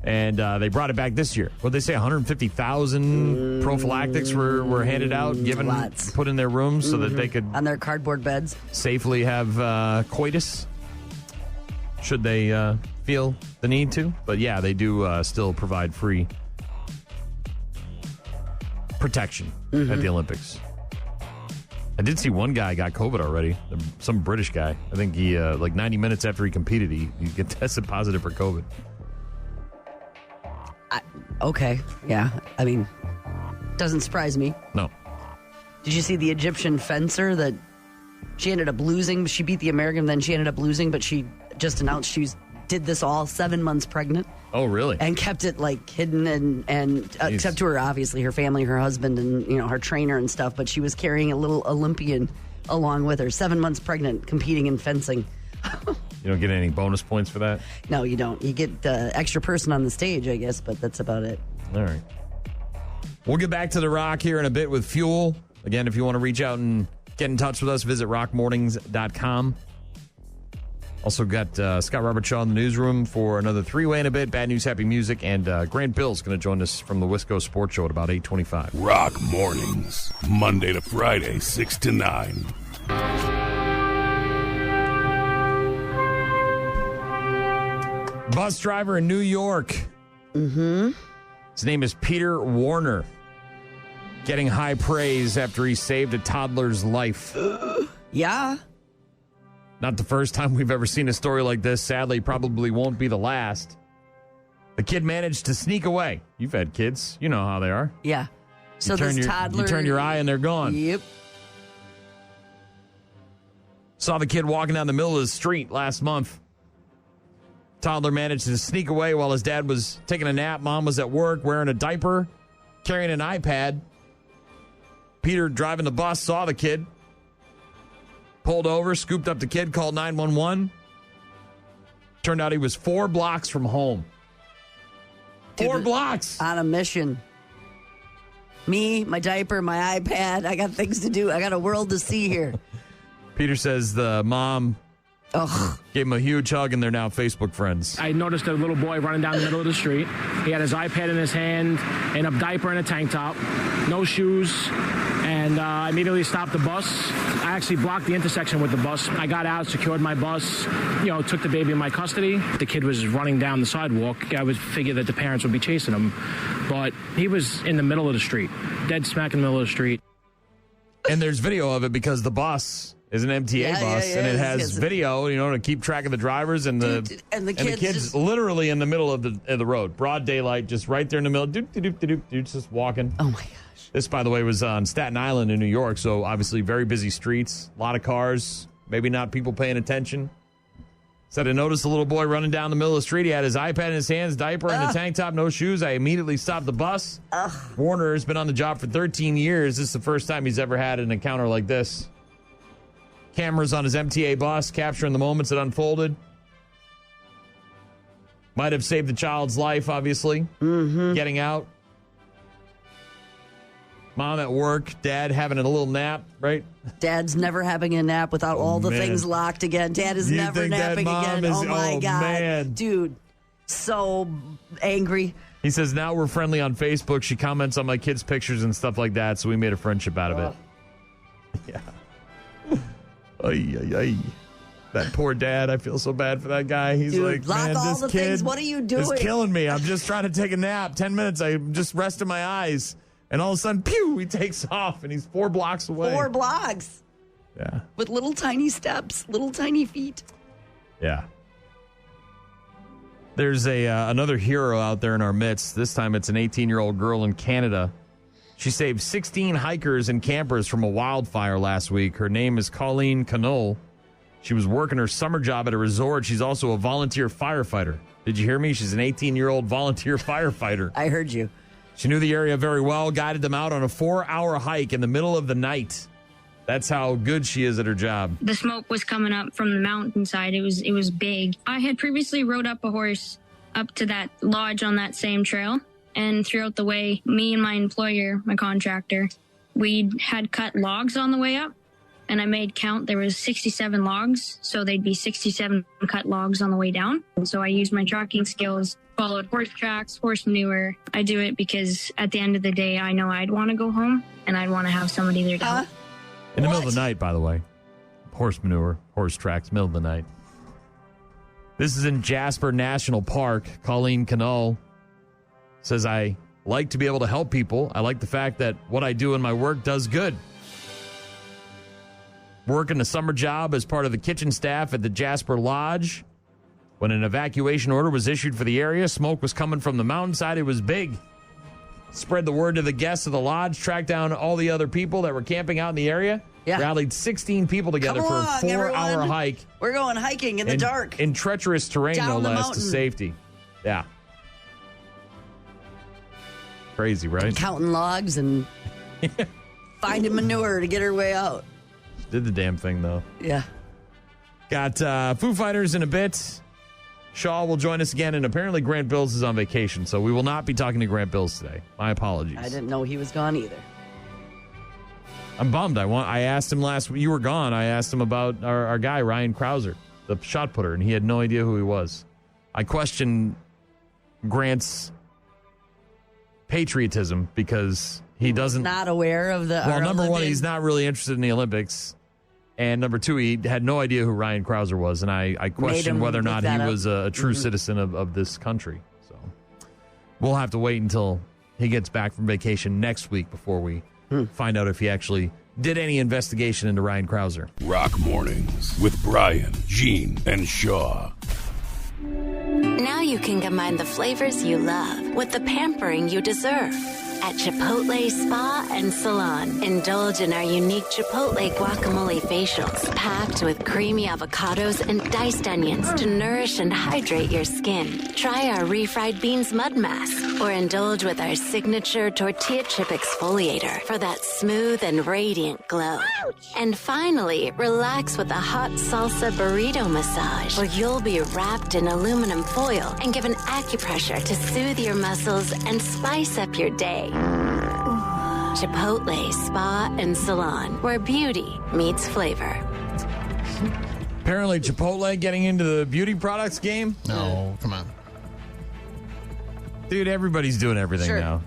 And they brought it back this year. What did they say? 150,000 prophylactics were handed out, put in their rooms so that they could... On their cardboard beds. Safely have coitus, should they feel the need to. But yeah, they do still provide free protection at the Olympics. I did see one guy got COVID already. Some British guy. I think he, 90 minutes after he competed, he get tested positive for COVID. Okay. Yeah. I mean, doesn't surprise me. No. Did you see the Egyptian fencer that she ended up losing? She beat the American, then she ended up losing, but she just announced she did this all 7 months pregnant. Oh, really? And kept it hidden and except to her, obviously, her family, her husband, and her trainer and stuff. But she was carrying a little Olympian along with her, 7 months pregnant, competing in fencing. You don't get any bonus points for that? No, you don't. You get extra person on the stage, I guess, but that's about it. All right. We'll get back to the Rock here in a bit with Fuel. Again, if you want to reach out and get in touch with us, visit rockmornings.com. Also got Scott Robert Shaw in the newsroom for another three-way in a bit. Bad News, Happy Music, and Grant Bill's going to join us from the Wisco Sports Show at about 8:25. Rock mornings, Monday to Friday, 6 to 9. Bus driver in New York. Mm-hmm. His name is Peter Warner. Getting high praise after he saved a toddler's life. Yeah. Not the first time we've ever seen a story like this. Sadly, probably won't be the last. The kid managed to sneak away. You've had kids. You know how they are. Yeah. So this toddler... You turn your eye and they're gone. Yep. Saw the kid walking down the middle of the street last month. Toddler managed to sneak away while his dad was taking a nap. Mom was at work wearing a diaper, carrying an iPad. Peter, driving the bus, saw the kid. Pulled over, scooped up the kid, called 911. Turned out he was 4 blocks from home. 4 blocks! On a mission. Me, my diaper, my iPad. I got things to do. I got a world to see here. Peter says the mom Ugh. Gave him a huge hug, and they're now Facebook friends. I noticed a little boy running down the middle of the street. He had his iPad in his hand, and a diaper and a tank top, no shoes, and I immediately stopped the bus. I actually blocked the intersection with the bus. I got out, secured my bus, took the baby in my custody. The kid was running down the sidewalk. I would figure that the parents would be chasing him, but he was in the middle of the street, dead smack in the middle of the street. And there's video of it because the bus is an MTA bus, and it has video, to keep track of the drivers and the kids literally in the middle of the road, broad daylight, just right there in the middle, just walking. Oh my gosh! This, by the way, was on Staten Island in New York, so obviously very busy streets, a lot of cars, maybe not people paying attention. Said I noticed a little boy running down the middle of the street. He had his iPad in his hands, diaper and a tank top, no shoes. I immediately stopped the bus. Warner has been on the job for 13 years. This is the first time he's ever had an encounter like this. Cameras on his MTA bus capturing the moments that unfolded. Might have saved the child's life, obviously. Getting out. Mom at work. Dad having a little nap, right? Dad's never having a nap without all the things locked again. Dad is never napping again. Oh, my God. Man. Dude, so angry. He says, now we're friendly on Facebook. She comments on my kids' pictures and stuff like that, so we made a friendship out of it. Yeah. Ay, ay, ay. That poor dad, I feel so bad for that guy. He's like, lock man, all this the kid things. What are you doing? is killing me. I'm just trying to take a nap. 10 minutes, I'm just resting my eyes. And all of a sudden, pew, he takes off, and he's 4 blocks away. 4 blocks. Yeah. With little tiny steps, little tiny feet. Yeah. There's another hero out there in our midst. This time it's an 18-year-old girl in Canada. She saved 16 hikers and campers from a wildfire last week. Her name is Colleen Canole. She was working her summer job at a resort. She's also a volunteer firefighter. Did you hear me? She's an 18-year-old volunteer firefighter. I heard you. She knew the area very well, guided them out on a 4-hour hike in the middle of the night. That's how good she is at her job. The smoke was coming up from the mountainside. It was big. I had previously rode up a horse up to that lodge on that same trail. And throughout the way, me and my employer, my contractor, we had cut logs on the way up. And I made count. There was 67 logs. So they'd be 67 cut logs on the way down. And so I used my tracking skills, followed horse tracks, horse manure. I do it because at the end of the day, I know I'd want to go home and I'd want to have somebody there to help. In the middle of the night, by the way. Horse manure, horse tracks, middle of the night. This is in Jasper National Park. Colleen Canole says, I like to be able to help people. I like the fact that what I do in my work does good. Working a summer job as part of the kitchen staff at the Jasper Lodge. When an evacuation order was issued for the area, smoke was coming from the mountainside. It was big. Spread the word to the guests of the lodge, tracked down all the other people that were camping out in the area. Yeah. Rallied 16 people together for a 4-hour hike. We're going hiking in the dark. In treacherous terrain, no less, to safety. Yeah. Crazy, right? Counting logs and finding manure to get her way out. Did the damn thing, though. Yeah. Got Foo Fighters in a bit. Shaw will join us again, and apparently Grant Bills is on vacation, so we will not be talking to Grant Bills today. My apologies. I didn't know he was gone either. I'm bummed. I asked him last week. You were gone. I asked him about our guy, Ryan Krauser, the shot putter, and he had no idea who he was. I questioned Grant's patriotism because he doesn't... Not aware of the... Well, number one, he's not really interested in the Olympics. And number two, he had no idea who Ryan Krauser was. And I questioned whether or not he was a true citizen of this country. So we'll have to wait until he gets back from vacation next week before we find out if he actually did any investigation into Ryan Krauser. Rock Mornings with Brian, Gene, and Shaw. Now you can combine the flavors you love with the pampering you deserve. At Chipotle Spa and Salon, indulge in our unique Chipotle guacamole facials, packed with creamy avocados and diced onions to nourish and hydrate your skin. Try our refried beans mud mask, or indulge with our signature tortilla chip exfoliator for that smooth and radiant glow. And finally, relax with a hot salsa burrito massage, where you'll be wrapped in aluminum foil and given acupressure to soothe your muscles and spice up your day. Chipotle Spa and Salon, where beauty meets flavor. Apparently, Chipotle getting into the beauty products game. No, come on. Dude, everybody's doing everything now.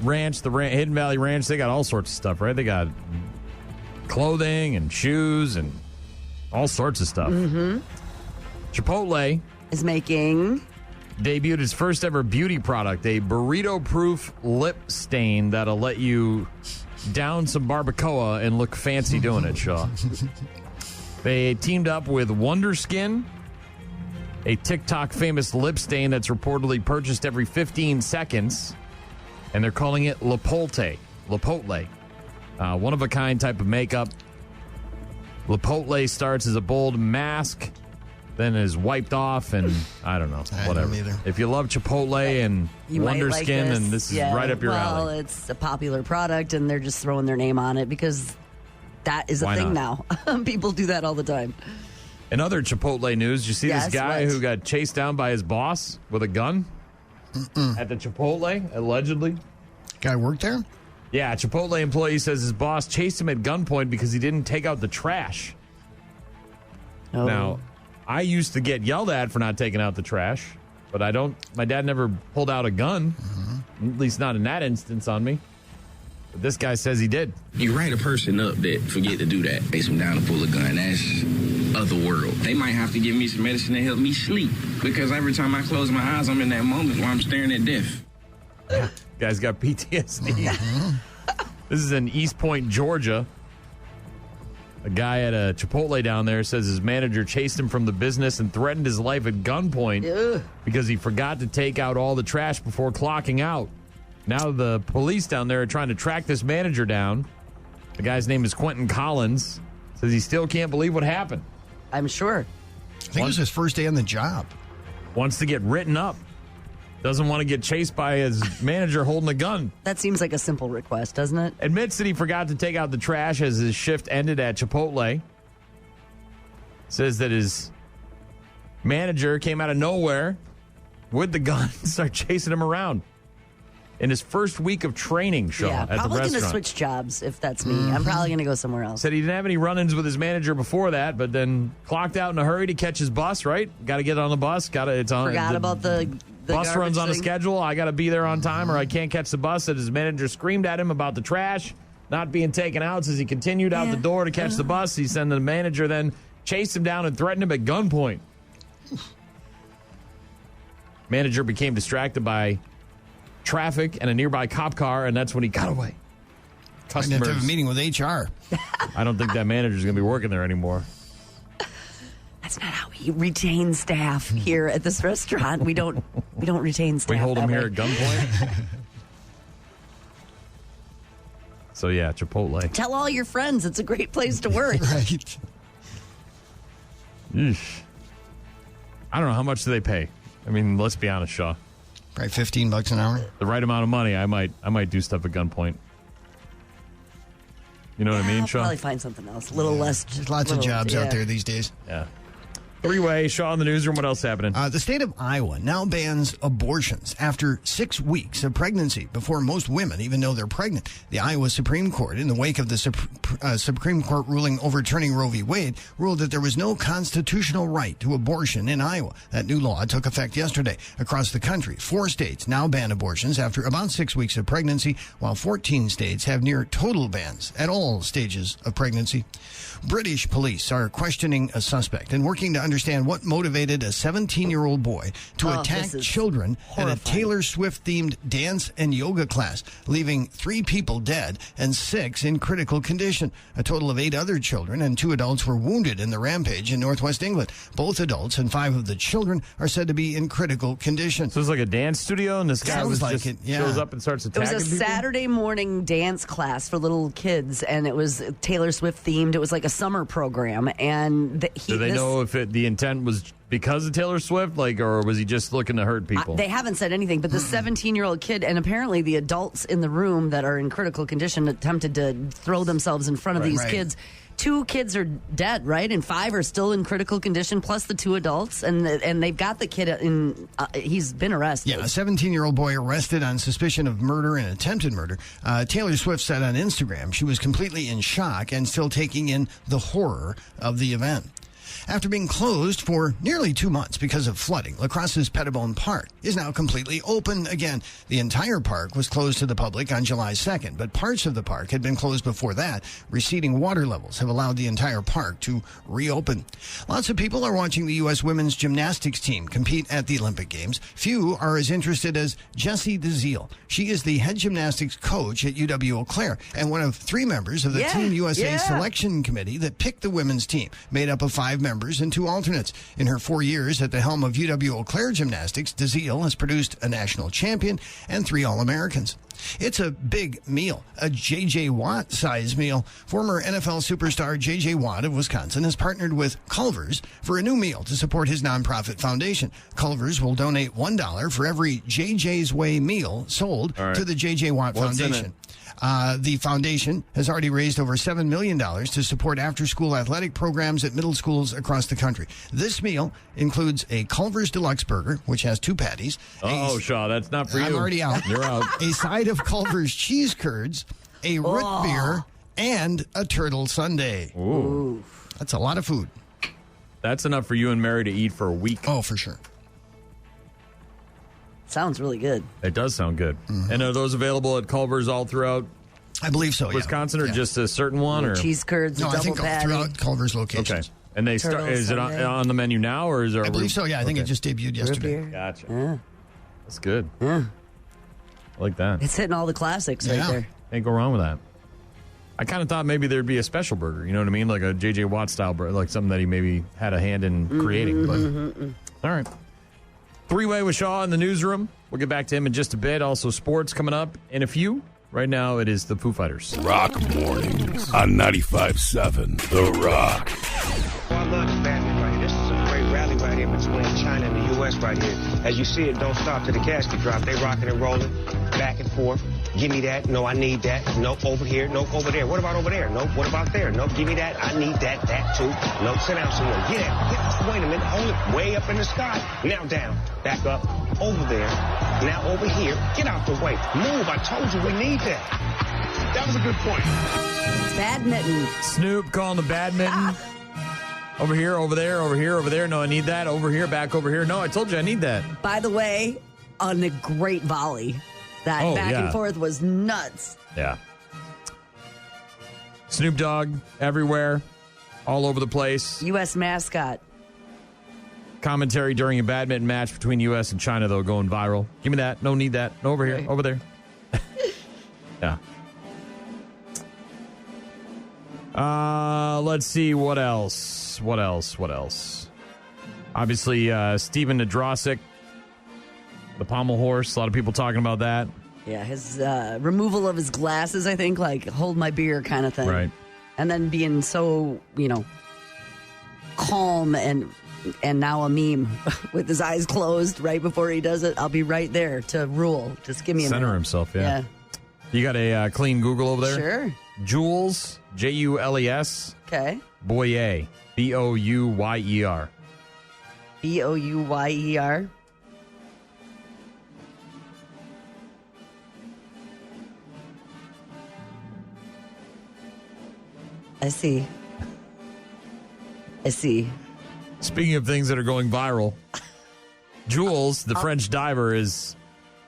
Ranch, Hidden Valley Ranch, they got all sorts of stuff, right? They got clothing and shoes and all sorts of stuff. Mm-hmm. Chipotle is debuted its first ever beauty product, a burrito-proof lip stain that'll let you down some barbacoa and look fancy doing it, Shaw. They teamed up with Wonder Skin, a TikTok famous lip stain that's reportedly purchased every 15 seconds, and they're calling it Lipotle. One-of-a-kind type of makeup. Lipotle starts as a bold mask, then is wiped off, and I don't know, whatever. If you love Chipotle and Wonder Skin, then this is right up your alley. Well, it's a popular product, and they're just throwing their name on it because that is a thing now. People do that all the time. In other Chipotle news, you see this guy who got chased down by his boss with a gun at the Chipotle, allegedly. Guy worked there? Yeah, a Chipotle employee says his boss chased him at gunpoint because he didn't take out the trash. Oh. Now, I used to get yelled at for not taking out the trash, but my dad never pulled out a gun, at least not in that instance on me. But this guy says he did. You write a person up that forget to do that, face them down and pull a gun. That's otherworld. They might have to give me some medicine to help me sleep, because every time I close my eyes, I'm in that moment where I'm staring at death. Guy's got PTSD. This is in East Point, Georgia. A guy at a Chipotle down there says his manager chased him from the business and threatened his life at gunpoint because he forgot to take out all the trash before clocking out. Now the police down there are trying to track this manager down. The guy's name is Quentin Collins. Says he still can't believe what happened. I'm sure. I think it was his first day on the job. Wants to get written up. Doesn't want to get chased by his manager holding a gun. That seems like a simple request, doesn't it? Admits that he forgot to take out the trash as his shift ended at Chipotle. Says that his manager came out of nowhere with the gun and started chasing him around. In his first week of training, Shaw, at the restaurant. Probably going to switch jobs if that's me. I'm probably going to go somewhere else. Said he didn't have any run-ins with his manager before that, but then clocked out in a hurry to catch his bus, right? Got to get on the bus. Forgot about the bus runs on a thing. schedule. I got to be there on time or I can't catch the bus. Said his manager screamed at him about the trash not being taken out. Says he continued out the door to catch the bus. He said the manager then chased him down and threatened him at gunpoint. Manager became distracted by traffic and a nearby cop car, and that's when he got away. Customers have to have a meeting with HR. I don't think that manager's going to be working there anymore. That's not how we retain staff here at this restaurant. We don't retain staff. We hold them that here way. at gunpoint. So yeah, Chipotle. Tell all your friends it's a great place to work. Right. Eesh. I don't know, how much do they pay? I mean, let's be honest, Shaw. Probably $15 an hour. The right amount of money, I might do stuff at gunpoint. You know what I mean, I'll Shaw? probably find something else. A little less. There's lots of jobs out there these days. Yeah. Three-way, Shaw in the newsroom. What else happening? The state of Iowa now bans abortions after 6 weeks of pregnancy before most women even know they're pregnant. The Iowa Supreme Court, in the wake of the Supreme Court ruling overturning Roe v. Wade, ruled that there was no constitutional right to abortion in Iowa. That new law took effect yesterday. Across the country, 4 states now ban abortions after about 6 weeks of pregnancy, while 14 states have near total bans at all stages of pregnancy. British police are questioning a suspect and working to understand what motivated a 17-year-old boy to attack children at a Taylor Swift-themed dance and yoga class, leaving 3 people dead and 6 in critical condition. A total of 8 other children and 2 adults were wounded in the rampage in northwest England. Both adults and 5 of the children are said to be in critical condition. So it's like a dance studio, and this guy shows up and starts attacking It was a people? Saturday morning dance class for little kids, and it was Taylor Swift themed. It was like a summer program, and Do they know if the intent was because of Taylor Swift, or was he just looking to hurt people? They haven't said anything, but the 17-year-old kid, and apparently the adults in the room that are in critical condition attempted to throw themselves in front of these kids. 2 kids are dead, right? And 5 are still in critical condition, plus the 2 adults. And they've got the kid in, he's been arrested. Yeah, a 17-year-old boy arrested on suspicion of murder and attempted murder. Taylor Swift said on Instagram she was completely in shock and still taking in the horror of the event. After being closed for nearly 2 months because of flooding, La Crosse's Pettibone Park is now completely open again. The entire park was closed to the public on July 2nd, but parts of the park had been closed before that. Receding water levels have allowed the entire park to reopen. Lots of people are watching the U.S. women's gymnastics team compete at the Olympic Games. Few are as interested as Jessie DeZiel. She is the head gymnastics coach at UW-Eau Claire and one of 3 members of the Team USA selection committee that picked the women's team, made up of 5 members and 2 alternates. In her 4 years at the helm of UW-Eau Claire Gymnastics, DeZiel has produced a national champion and 3 All-Americans. It's a big meal, a J.J. Watt size meal. Former NFL superstar J.J. Watt of Wisconsin has partnered with Culver's for a new meal to support his nonprofit foundation. Culver's will donate $1 for every J.J.'s Way meal sold to the J.J. Watt Foundation. The foundation has already raised over $7 million to support after-school athletic programs at middle schools across the country. This meal includes a Culver's Deluxe Burger, which has 2 patties. Oh, Shaw, that's not for you. I'm already out. You're out. A side of Culver's cheese curds, a root beer, and a turtle sundae. Ooh. That's a lot of food. That's enough for you and Mary to eat for a week. Oh, for sure. Sounds really good. It does sound good. Mm-hmm. And are those available at Culver's all throughout? I believe so, Wisconsin, or just a certain one? Or cheese curds, no, double I think patty. Throughout Culver's locations. Okay. And they start. Is it on the menu now, or is there? I believe so. Yeah, I think it just debuted yesterday. Gotcha. Yeah. That's good. Yeah. I like that. It's hitting all the classics right there. Can't go wrong with that. I kind of thought maybe there'd be a special burger. You know what I mean? Like a J.J. Watt style burger, like something that he maybe had a hand in creating. But all right. 3-Way with Shaw in the newsroom. We'll get back to him in just a bit. Also, sports coming up in a few. Right now, it is the Foo Fighters. Rock Mornings on 95.7 The Rock. Oh, I love this battle right here. This is a great rally right here between China and the U.S. right here. As you see, it don't stop to the casket drop. They rocking and rolling back and forth. Give me that. No, I need that. Nope, over here. Nope, over there. What about over there? Nope, what about there? Nope, give me that. I need that. That too. Nope, sit down somewhere. Get out. Wait a minute. Hold it. Way up in the sky. Now down. Back up. Over there. Now over here. Get out the way. Move. I told you we need that. That was a good point. Badminton. Snoop calling the badminton. Over here, over there, over here, over there. No, I need that. Over here, back over here. No, I told you I need that. By the way, on a great volley. That back and forth was nuts. Yeah. Snoop Dogg everywhere, all over the place. U.S. mascot. Commentary during a badminton match between U.S. and China, though, going viral. Give me that. No, need that. No, over here. Over there. Yeah. Let's see. What else? What else? Obviously, Steven Nadrosic, the pommel horse. A lot of people talking about that. Yeah, his removal of his glasses, I think, like hold my beer kind of thing. Right. And then being so, calm and now a meme with his eyes closed right before he does it. I'll be right there to rule. Just give me a Center minute. himself, yeah. You got a clean Google over there? Sure. Jules, Jules. Okay. Boyer, Bouyer. Bouyer. I see. Speaking of things that are going viral, Jules, the French diver, is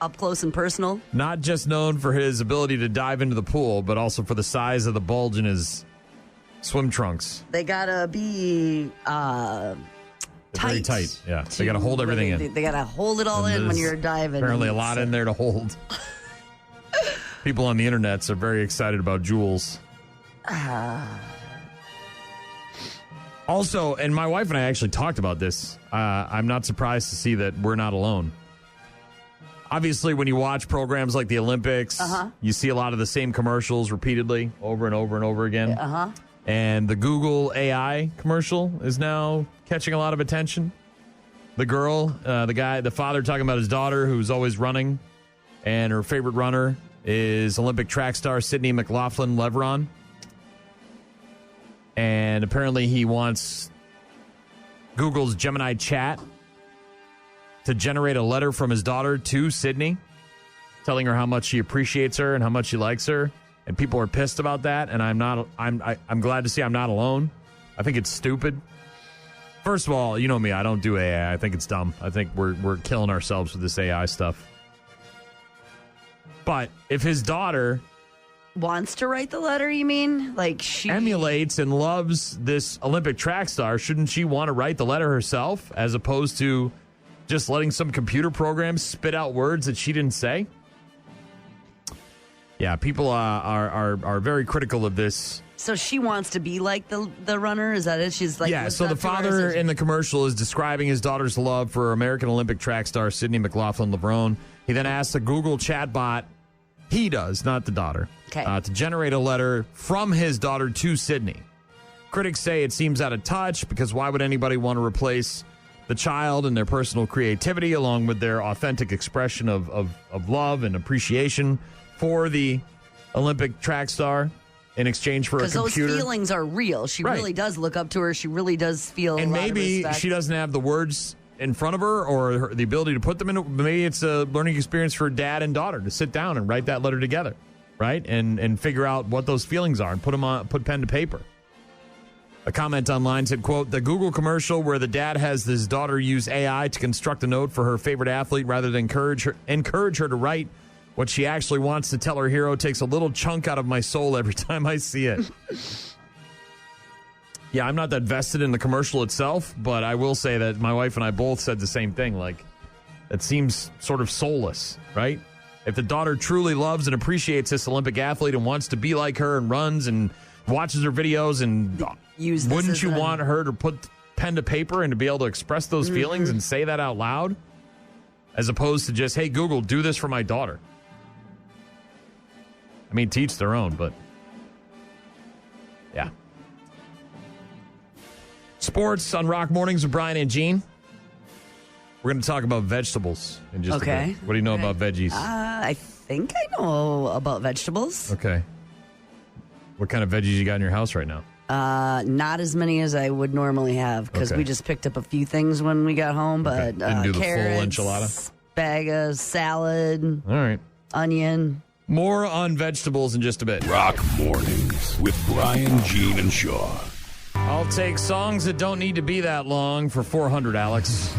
up close and personal. Not just known for his ability to dive into the pool, but also for the size of the bulge in his swim trunks. They gotta be tight. Very tight, yeah. They gotta hold everything in. They gotta hold it all in when you're diving. Apparently a lot in there to hold. People on the internets are very excited about Jules. Also, and my wife and I actually talked about this. I'm not surprised to see that we're not alone. Obviously, when you watch programs like the Olympics, you see a lot of the same commercials repeatedly over and over and over again. And the Google AI commercial is now catching a lot of attention. The girl, the father talking about his daughter who's always running, and her favorite runner is Olympic track star Sydney McLaughlin-Leveron. And apparently he wants Google's Gemini chat to generate a letter from his daughter to Sydney, telling her how much he appreciates her and how much he likes her. And people are pissed about that. And I'm glad to see I'm not alone. I think it's stupid. First of all, you know me, I don't do AI. I think it's dumb. I think we're killing ourselves with this AI stuff. But if his daughter wants to write the letter, you mean? Like she emulates and loves this Olympic track star, shouldn't she want to write the letter herself as opposed to just letting some computer program spit out words that she didn't say? Yeah, people are very critical of this. So she wants to be like the runner? Is that it? She's like, yeah, so the father in the commercial is describing his daughter's love for American Olympic track star Sydney McLaughlin-Levrone. He then asks the Google chatbot, he does, not the daughter, to generate a letter from his daughter to Sydney. Critics say it seems out of touch because why would anybody want to replace the child and their personal creativity along with their authentic expression of love and appreciation for the Olympic track star in exchange for a computer? Because those feelings are real. She really does look up to her. She really does feel and a lot maybe of respect. She doesn't have the words in front of her or the ability to put them in. Maybe it's a learning experience for dad and daughter to sit down and write that letter together, right? And figure out what those feelings are and put pen to paper. A comment online said, quote, the Google commercial where the dad has his daughter use AI to construct a note for her favorite athlete rather than encourage her to write what she actually wants to tell her hero takes a little chunk out of my soul every time I see it. Yeah, I'm not that vested in the commercial itself, but I will say that my wife and I both said the same thing. Like, it seems sort of soulless, right? If the daughter truly loves and appreciates this Olympic athlete and wants to be like her and runs and watches her videos, and wouldn't you want her to put pen to paper and to be able to express those feelings and say that out loud? As opposed to just, hey, Google, do this for my daughter. I mean, teach their own, but yeah. Sports on Rock Mornings with Brian and Gene. We're going to talk about vegetables in just a bit. What do you know about veggies? I think I know about vegetables. Okay. What kind of veggies you got in your house right now? Not as many as I would normally have because we just picked up a few things when we got home. But didn't do the carrots, full enchilada? Bag of salad. All right. Onion. More on vegetables in just a bit. Rock Mornings with Brian, Gene, and Shaw. I'll take songs that don't need to be that long for $400, Alex.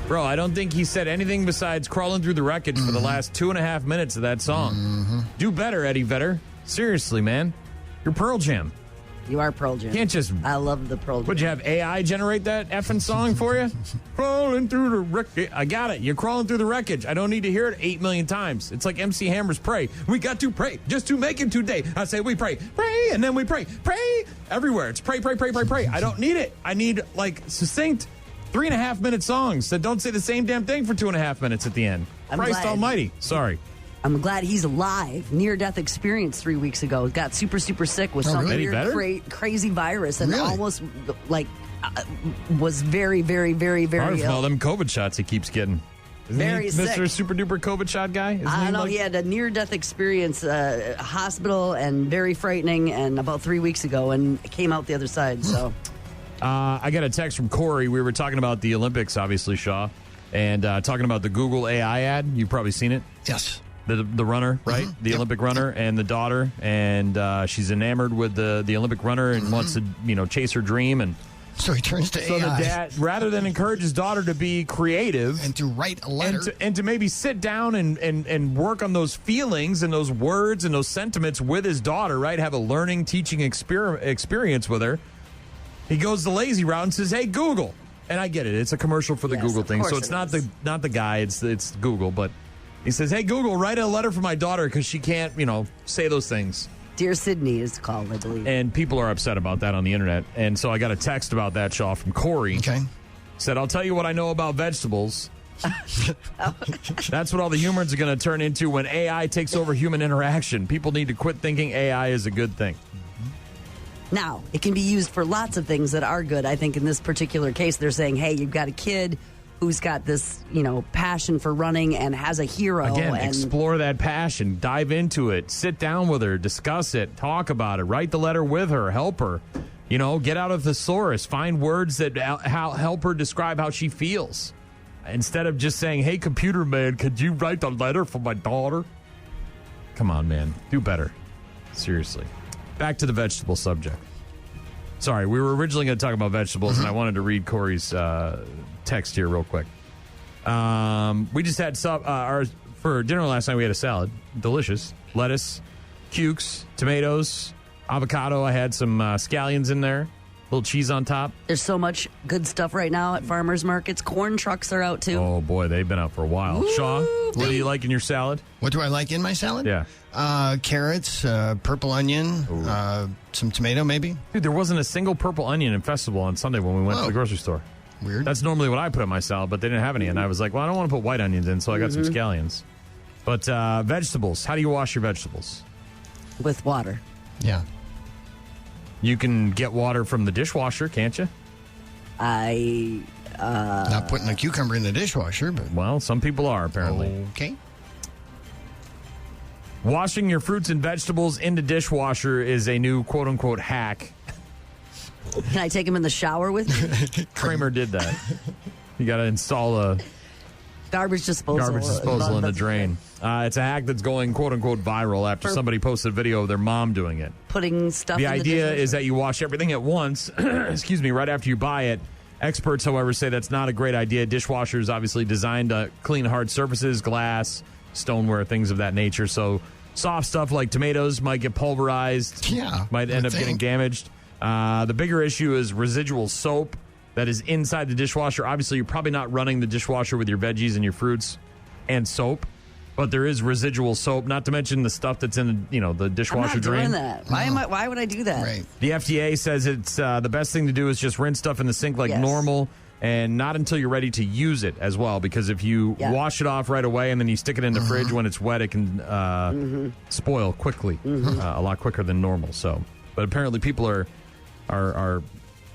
Bro, I don't think he said anything besides crawling through the wreckage for the last 2.5 minutes of that song. Do better, Eddie Vedder. Seriously, man. You're Pearl Jam. You are Pearl Jam. Can't just... I love the Pearl Jam. Would you have AI generate that effing song for you? Crawling through the wreckage. I got it. You're crawling through the wreckage. I don't need to hear it 8 million times. It's like MC Hammer's Pray. We got to pray just to make it today. I say we pray, and then we pray. Pray everywhere. It's pray. I don't need it. I need, like, succinct 3.5-minute songs that don't say the same damn thing for 2.5 minutes at the end. Christ almighty. Sorry. I'm glad he's alive. Near-death experience 3 weeks ago. Got super, super sick with some weird, crazy virus and almost, was very, very, very, very Part of ill. all them COVID shots he keeps getting. Isn't Very he sick. Mr. Super Duper COVID shot guy? I don't know. He had a near-death experience, hospital, and very frightening, and about 3 weeks ago, and came out the other side. So, I got a text from Corey. We were talking about the Olympics, obviously, Shaw, and talking about the Google AI ad. You've probably seen it. Yes. The runner, right? The Olympic runner and the daughter, and she's enamored with the Olympic runner and wants to, chase her dream. And so he turns to AI. So the dad, rather than encourage his daughter to be creative and to write a letter and to maybe sit down and work on those feelings and those words and those sentiments with his daughter, right? Have a learning, teaching experience with her. He goes the lazy route and says, "Hey, Google." And I get it; it's a commercial for the Google thing, so it's not the guy; it's Google, but. He says, "Hey, Google, write a letter for my daughter because she can't, say those things." Dear Sydney is called, I believe. And people are upset about that on the internet. And so I got a text about that, Shaw, from Corey. Okay. Said, "I'll tell you what I know about vegetables." That's what all the humans are going to turn into when AI takes over human interaction. People need to quit thinking AI is a good thing. Now, it can be used for lots of things that are good. I think in this particular case, they're saying, hey, you've got a kid who's got this, passion for running and has a hero. Again, and explore that passion. Dive into it. Sit down with her. Discuss it. Talk about it. Write the letter with her. Help her. Get out of the thesaurus. Find words that help her describe how she feels. Instead of just saying, hey, computer man, could you write the letter for my daughter? Come on, man. Do better. Seriously. Back to the vegetable subject. Sorry, we were originally going to talk about vegetables, and I wanted to read Corey's text here real quick. We just had for dinner last night. We had a salad, delicious, lettuce, cukes, tomatoes, avocado. I had some scallions in there, a little cheese on top. There's so much good stuff right now at farmers markets. Corn trucks are out too. Oh boy, they've been out for a while. Woo! Shaw, what do you like in your salad? What do I like in my salad? Yeah. Carrots, purple onion, some tomato maybe. Dude, there wasn't a single purple onion in Festival on Sunday when we went to the grocery store. Weird. That's normally what I put in my salad, but they didn't have any. And I was like, well, I don't want to put white onions in, so I got some scallions. But vegetables, how do you wash your vegetables? With water. Yeah. You can get water from the dishwasher, can't you? Not putting a cucumber in the dishwasher, but... Well, some people are, apparently. Okay. Washing your fruits and vegetables in the dishwasher is a new quote-unquote hack. Can I take them in the shower with me? Kramer did that. You got to install a garbage disposal in the drain. It's a hack that's going quote-unquote viral after somebody posted a video of their mom doing it. Putting stuff The in idea the is that you wash everything at once, excuse me, right after you buy it. Experts, however, say that's not a great idea. Dishwashers obviously designed to clean hard surfaces, glass, stoneware, things of that nature. So soft stuff like tomatoes might get pulverized, might end up getting damaged. The bigger issue is residual soap that is inside the dishwasher. Obviously, you're probably not running the dishwasher with your veggies and your fruits and soap, but there is residual soap, not to mention the stuff that's in the dishwasher drain. I'm not doing that. Why would I do that? Right. The FDA says it's the best thing to do is just rinse stuff in the sink like normal, and not until you're ready to use it as well, because if you wash it off right away and then you stick it in the fridge when it's wet, it can spoil quickly, a lot quicker than normal. So, but apparently people are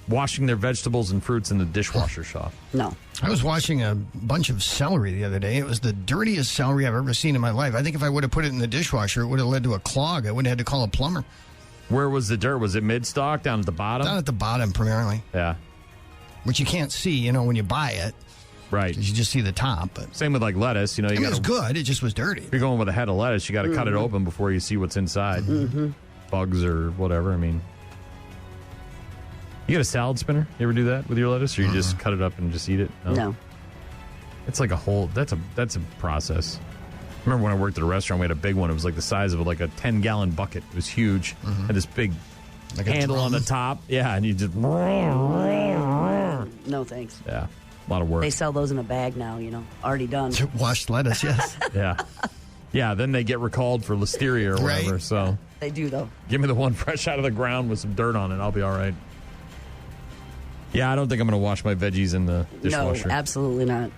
washing their vegetables and fruits in the dishwasher shop. No. I was washing a bunch of celery the other day. It was the dirtiest celery I've ever seen in my life. I think if I would have put it in the dishwasher, it would have led to a clog. I would have had to call a plumber. Where was the dirt? Was it mid-stock, down at the bottom? Down at the bottom, primarily. Yeah. Which you can't see, when you buy it. Right. Because you just see the top. But same with like lettuce. It was good. It just was dirty. If you're going with a head of lettuce, you got to cut it open before you see what's inside. Bugs or whatever. You get a salad spinner? You ever do that with your lettuce, or you just cut it up and just eat it? No. It's like that's a process. I remember when I worked at a restaurant, we had a big one. It was like the size of like a 10-gallon bucket. It was huge. Had this big handle on the top. Yeah, and you just... No, thanks. Yeah, a lot of work. They sell those in a bag now, already done. Washed lettuce, yes. Yeah, then they get recalled for listeria or whatever. Right. So They do, though. Give me the one fresh out of the ground with some dirt on it. I'll be all right. Yeah, I don't think I'm going to wash my veggies in the dishwasher. No, absolutely not.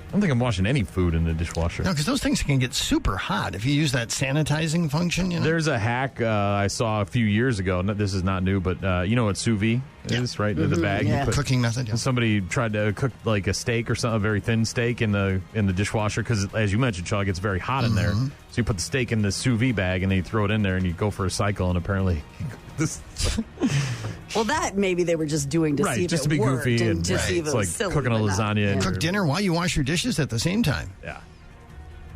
I don't think I'm washing any food in the dishwasher. No, because those things can get super hot if you use that sanitizing function. There's a hack I saw a few years ago. This is not new, but you know what sous vide is, right? The bag. Yeah. Cooking method. Yeah. Somebody tried to cook like a steak or something, a very thin steak in the dishwasher because, as you mentioned, Shaw, it gets very hot in there. So you put the steak in the sous vide bag and then you throw it in there and you go for a cycle, and apparently Well, that maybe they were just doing to see if just it to be worked goofy and to see if it's it like was silly, cooking a lasagna. Not, Cook dinner while you wash your dishes at the same time. Yeah.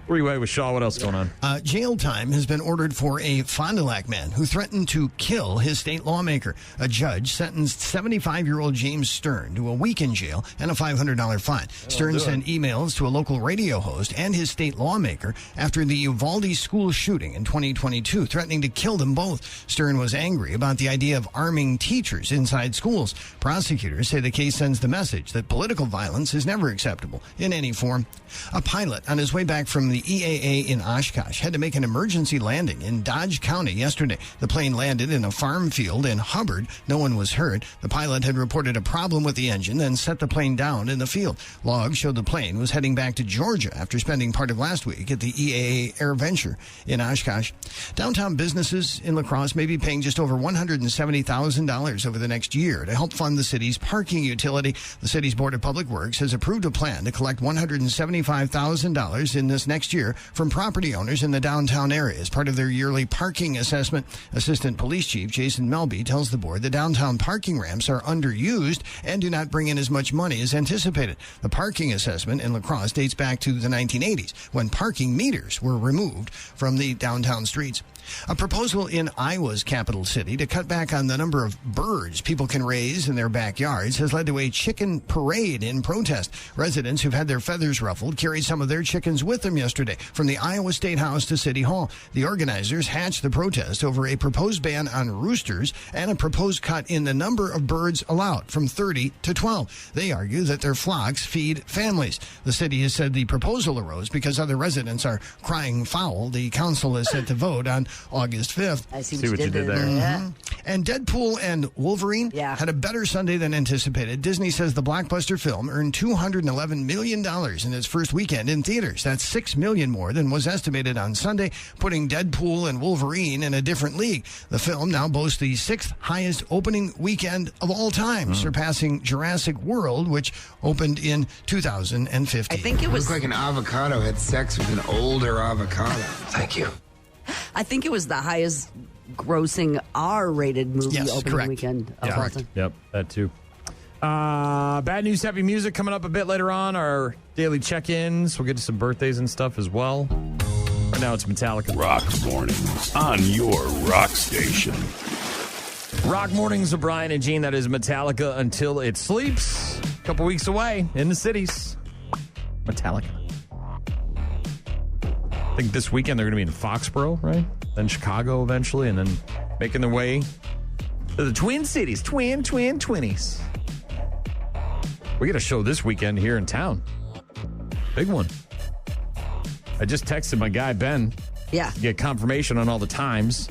Where are you at with Shaw? What else going on? Jail time has been ordered for a Fond du Lac man who threatened to kill his state lawmaker. A judge sentenced 75-year-old James Stern to a week in jail and a $500 fine. Stern sent emails to a local radio host and his state lawmaker after the Uvalde school shooting in 2022, threatening to kill them both. Stern was angry about the idea of arming teachers inside schools. Prosecutors say the case sends the message that political violence is never acceptable in any form. A pilot on his way back from the EAA in Oshkosh had to make an emergency landing in Dodge County yesterday. The plane landed in a farm field in Hubbard. No one was hurt. The pilot had reported a problem with the engine, then set the plane down in the field. Logs showed the plane was heading back to Georgia after spending part of last week at the EAA Air Venture in Oshkosh. Downtown businesses in La Crosse may be paying just over $170,000 over the next year to help fund the city's parking utility. The city's Board of Public Works has approved a plan to collect $175,000 in this next next year from property owners in the downtown area. As part of their yearly parking assessment, Assistant Police Chief Jason Melby tells the board the downtown parking ramps are underused and do not bring in as much money as anticipated. The parking assessment in La Crosse dates back to the 1980s when parking meters were removed from the downtown streets. A proposal in Iowa's capital city to cut back on the number of birds people can raise in their backyards has led to a chicken parade in protest. Residents who've had their feathers ruffled carried some of their chickens with them yesterday from the Iowa State House to City Hall. The organizers hatched the protest over a proposed ban on roosters and a proposed cut in the number of birds allowed from 30 to 12. They argue that their flocks feed families. The city has said the proposal arose because other residents are crying foul. The council is set to vote on August 5th. I see what you did there. Yeah. And Deadpool and Wolverine had a better Sunday than anticipated. Disney says the blockbuster film earned $211 million in its first weekend in theaters. That's $6 million more than was estimated on Sunday, putting Deadpool and Wolverine in a different league. The film now boasts the 6th highest opening weekend of all time, surpassing Jurassic World, which opened in 2015. I think it was... Looked like an avocado had sex with an older avocado. Thank you. I think it was the highest grossing R-rated movie opening weekend of all time. Yep, that too. Bad news, heavy music coming up a bit later on. Our daily check-ins. We'll get to some birthdays and stuff as well. Right now it's Metallica. Rock Mornings on your rock station. Rock Mornings with Brian and Gene. That is Metallica Until It Sleeps. A couple weeks away in the cities. Metallica. I think this weekend they're going to be in Foxborough, right? Then Chicago eventually, and then making their way to the Twin Cities. Twinnies. We got a show this weekend here in town. Big one. I just texted my guy, Ben. Yeah. To get confirmation on all the times.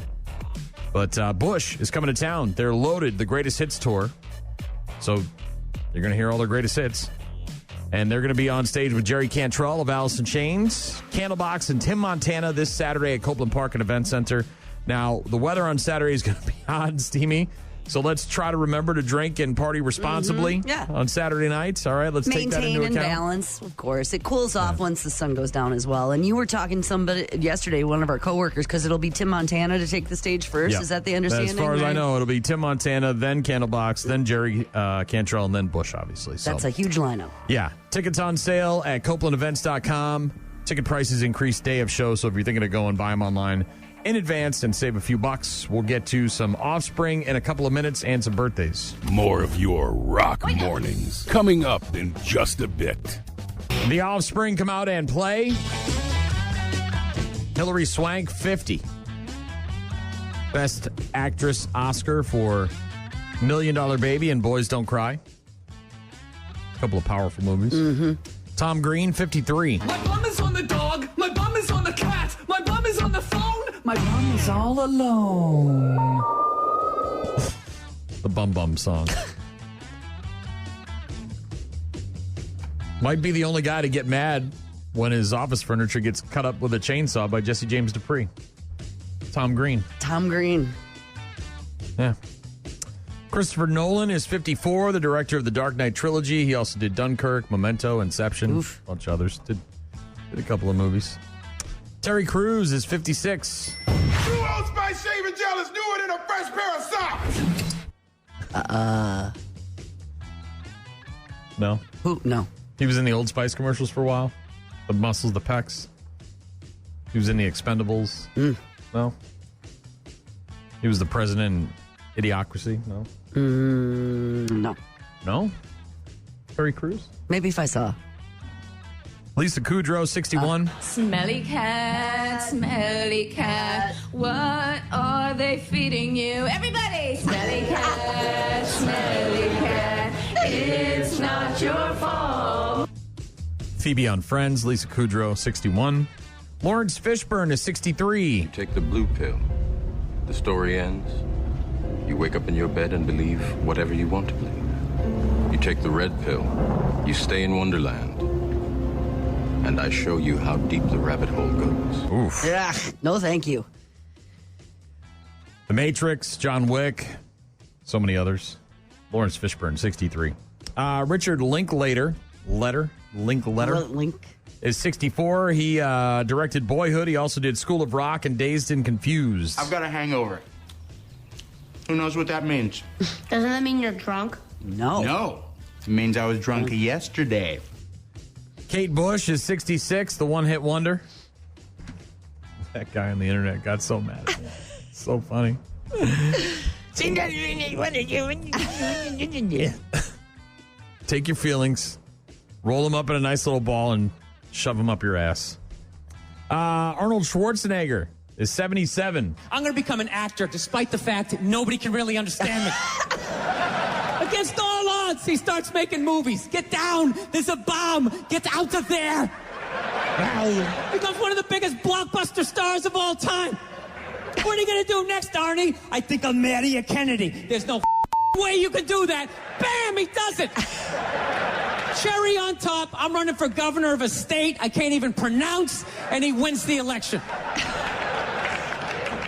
But Bush is coming to town. They're loaded, the Greatest Hits tour. So you're going to hear all their greatest hits. And they're going to be on stage with Jerry Cantrell of Alice in Chains, Candlebox, and Tim Montana this Saturday at Copeland Park and Event Center. Now, the weather on Saturday is going to be hot and steamy, so let's try to remember to drink and party responsibly on Saturday nights. All right, let's take that into account. Maintain and balance, of course. It cools off once the sun goes down as well. And you were talking to somebody yesterday, one of our coworkers, because it'll be Tim Montana to take the stage first. Yep. Is that the understanding? As far as right? I know, it'll be Tim Montana, then Candlebox, then Jerry Cantrell, and then Bush, obviously. So that's a huge lineup. Yeah. Tickets on sale at CopelandEvents.com. Ticket prices increase day of show, so if you're thinking of going, buy them online in advance and save a few bucks. We'll get to some Offspring in a couple of minutes and some birthdays. More of your Rock Mornings coming up in just a bit. The Offspring come out and play. Hilary Swank, 50. Best Actress Oscar for $1 Million Baby and Boys Don't Cry. A couple of powerful movies. Tom Green, 53. My bum is on the dog. My bum is on the cat. My bum is on the phone. My bum is all alone. The Bum Bum song. Might be the only guy to get mad when his office furniture gets cut up with a chainsaw by Jesse James Dupree. Tom Green. Tom Green. Yeah. Christopher Nolan is 54, the director of the Dark Knight trilogy. He also did Dunkirk, Memento, Inception, a bunch of others. Did a couple of movies. Terry Crews is 56. Who else by shaving gel is newer than a fresh pair of socks? No. Who? No. He was in the Old Spice commercials for a while. The muscles, the pecs. He was in the Expendables. No. He was the president in Idiocracy. No. No. No? Terry Crews? Maybe if I saw. Lisa Kudrow, 61. Smelly cat, what are they feeding you? Everybody! Smelly cat, it's not your fault. Phoebe on Friends, Lisa Kudrow, 61. Lawrence Fishburne is 63. You take the blue pill. The story ends. You wake up in your bed and believe whatever you want to believe. You take the red pill. You stay in Wonderland. And I show you how deep the rabbit hole goes. Oof. Yeah. No, thank you. The Matrix, John Wick, so many others. Lawrence Fishburne, 63. Richard Linklater. is 64. He directed Boyhood. He also did School of Rock and Dazed and Confused. I've got a hangover. Who knows what that means? Doesn't that mean you're drunk? No. No. It means I was drunk yesterday. Kate Bush is 66, the one-hit wonder. That guy on the internet got so mad at me. So funny. Take your feelings, roll them up in a nice little ball, and shove them up your ass. Arnold Schwarzenegger is 77. I'm going to become an actor despite the fact that nobody can really understand me. Against all odds, he starts making movies. Get down. There's a bomb. Get out of there. Becomes one of the biggest blockbuster stars of all time. What are you going to do next, Arnie? I think I'll marry a Kennedy. There's no way you can do that. Bam, he does it. Cherry on top, I'm running for governor of a state I can't even pronounce, and he wins the election.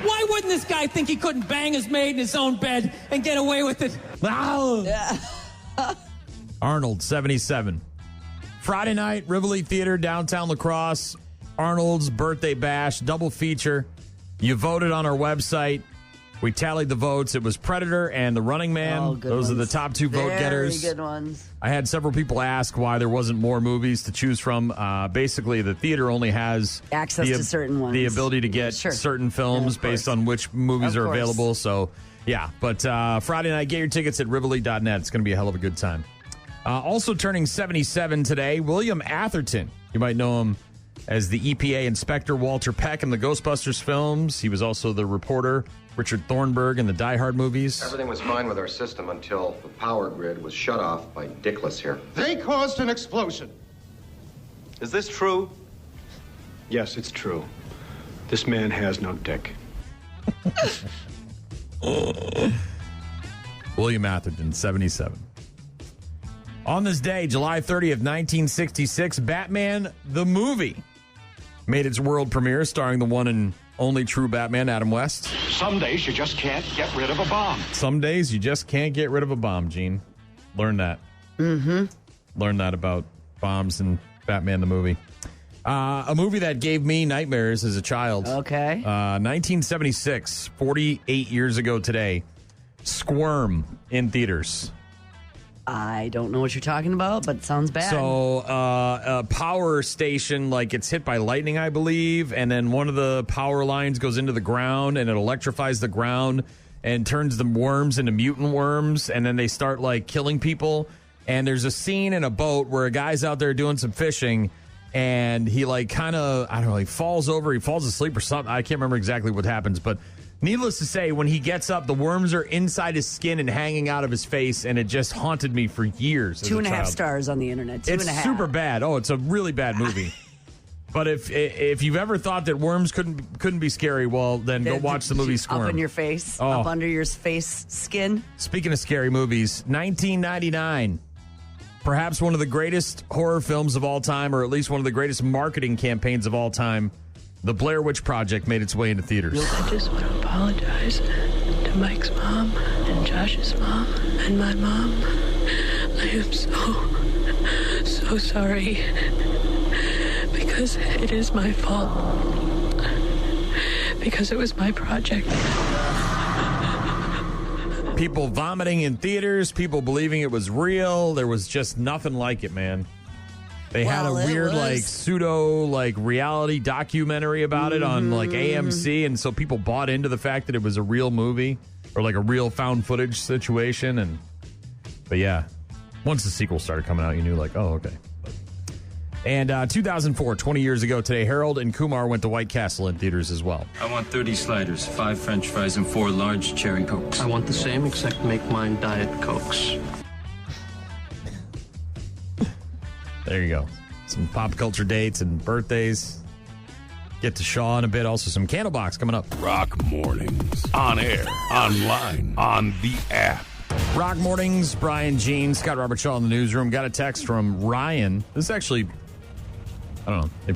Why wouldn't this guy think he couldn't bang his maid in his own bed and get away with it? Arnold, 77. Friday night, Rivoli Theater, downtown La Crosse. Arnold's birthday bash, double feature. You voted on our website. We tallied the votes. It was Predator and The Running Man. Those are the top two vote getters. Very good ones. I had several people ask why there wasn't more movies to choose from. Basically, the theater only has access to certain ones. The ability to get certain films based on which movies are available. So, yeah. But Friday night, get your tickets at Rivoli.net. It's going to be a hell of a good time. Also turning 77 today, William Atherton. You might know him as the EPA Inspector Walter Peck in the Ghostbusters films. He was also the reporter Richard Thornburg in the Die Hard movies. Everything was fine with our system until the power grid was shut off by Dickless here. They caused an explosion. Is this true? Yes, it's true. This man has no dick. William Atherton, 77. On this day, July 30th, 1966, Batman the movie made its world premiere, starring the one and only true Batman, Adam West. Some days you just can't get rid of a bomb. Some days you just can't get rid of a bomb, Gene. Learn that. Mm-hmm. Learn that about bombs and Batman the movie. A movie that gave me nightmares as a child. Okay. 1976, 48 years ago today. Squirm in theaters. I don't know what you're talking about, but it sounds bad. So, a power station, like, gets hit by lightning, I believe, and then one of the power lines goes into the ground, and it electrifies the ground and turns the worms into mutant worms, and then they start, like, killing people. And there's a scene in a boat where a guy's out there doing some fishing, and he, like, kind of, I don't know, he falls over, he falls asleep or something. I can't remember exactly what happens, but needless to say, when he gets up, the worms are inside his skin and hanging out of his face, and it just haunted me for years. 2.5 stars on the internet. It's super bad. Oh, it's a really bad movie. But if you've ever thought that worms couldn't be scary, well, then go watch the movie Squirm. Up in your face, up under your face skin. Speaking of scary movies, 1999. Perhaps one of the greatest horror films of all time, or at least one of the greatest marketing campaigns of all time. The Blair Witch Project made its way into theaters. I just want to apologize to Mike's mom and Josh's mom and my mom. I am so sorry because it is my fault. Because it was my project. People vomiting in theaters, people believing it was real. There was just nothing like it, man. They had a weird, like, pseudo, like, reality documentary about it on, like, AMC, and so people bought into the fact that it was a real movie or, like, a real found footage situation. But yeah, once the sequel started coming out, you knew, like, oh, okay. And 2004, 20 years ago today, Harold and Kumar went to White Castle in theaters as well. I want 30 sliders, 5 French fries, and 4 large cherry Cokes. I want the same, except make mine Diet Cokes. There you go. Some pop culture dates and birthdays. Get to Shaw in a bit. Also, some Candlebox coming up. Rock Mornings. On air, online, on the app. Rock Mornings, Brian, Gene, Scott Robert Shaw in the newsroom. Got a text from Ryan. This is actually, I don't know,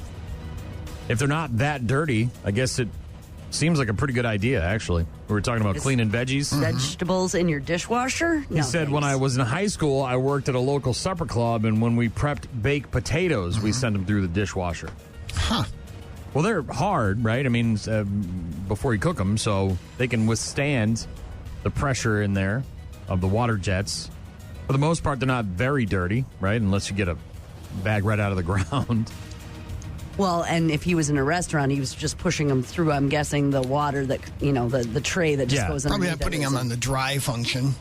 if they're not that dirty, I guess it Seems like a pretty good idea, actually. We were talking about cleaning veggies. Vegetables in your dishwasher? He said, when I was in high school, I worked at a local supper club, and when we prepped baked potatoes, we sent them through the dishwasher. Huh. Well, they're hard, right? I mean, before you cook them, so they can withstand the pressure in there of the water jets. For the most part, they're not very dirty, right? Unless you get a bag right out of the ground. Well, and if he was in a restaurant, he was just pushing them through, I'm guessing, the water that, the tray that just goes probably underneath. not putting them on the dry function.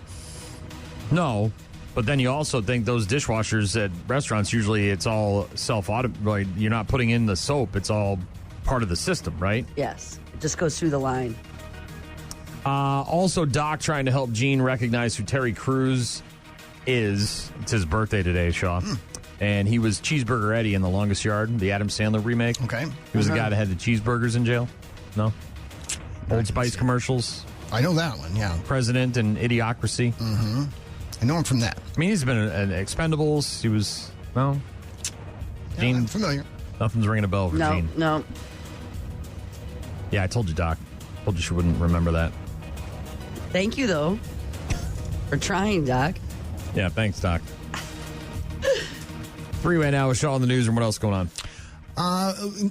No, but then you also think those dishwashers at restaurants, usually it's all self-automated. Like, you're not putting in the soap. It's all part of the system, right? Yes. It just goes through the line. Also, Doc trying to help Gene recognize who Terry Crews is. It's his birthday today, Shaw. And he was Cheeseburger Eddie in The Longest Yard, the Adam Sandler remake. Okay. He was the guy that had the cheeseburgers in jail. No? Old Spice commercials. I know that one, yeah. President and Idiocracy. Mm-hmm. I know him from that. I mean, he's been in Expendables. He was, no? Gene, I'm familiar. Nothing's ringing a bell for Gene. No. Yeah, I told you, Doc. Told you she wouldn't remember that. Thank you, though, for trying, Doc. Yeah, thanks, Doc. Freeway now with Shaw in the news, and what else going on?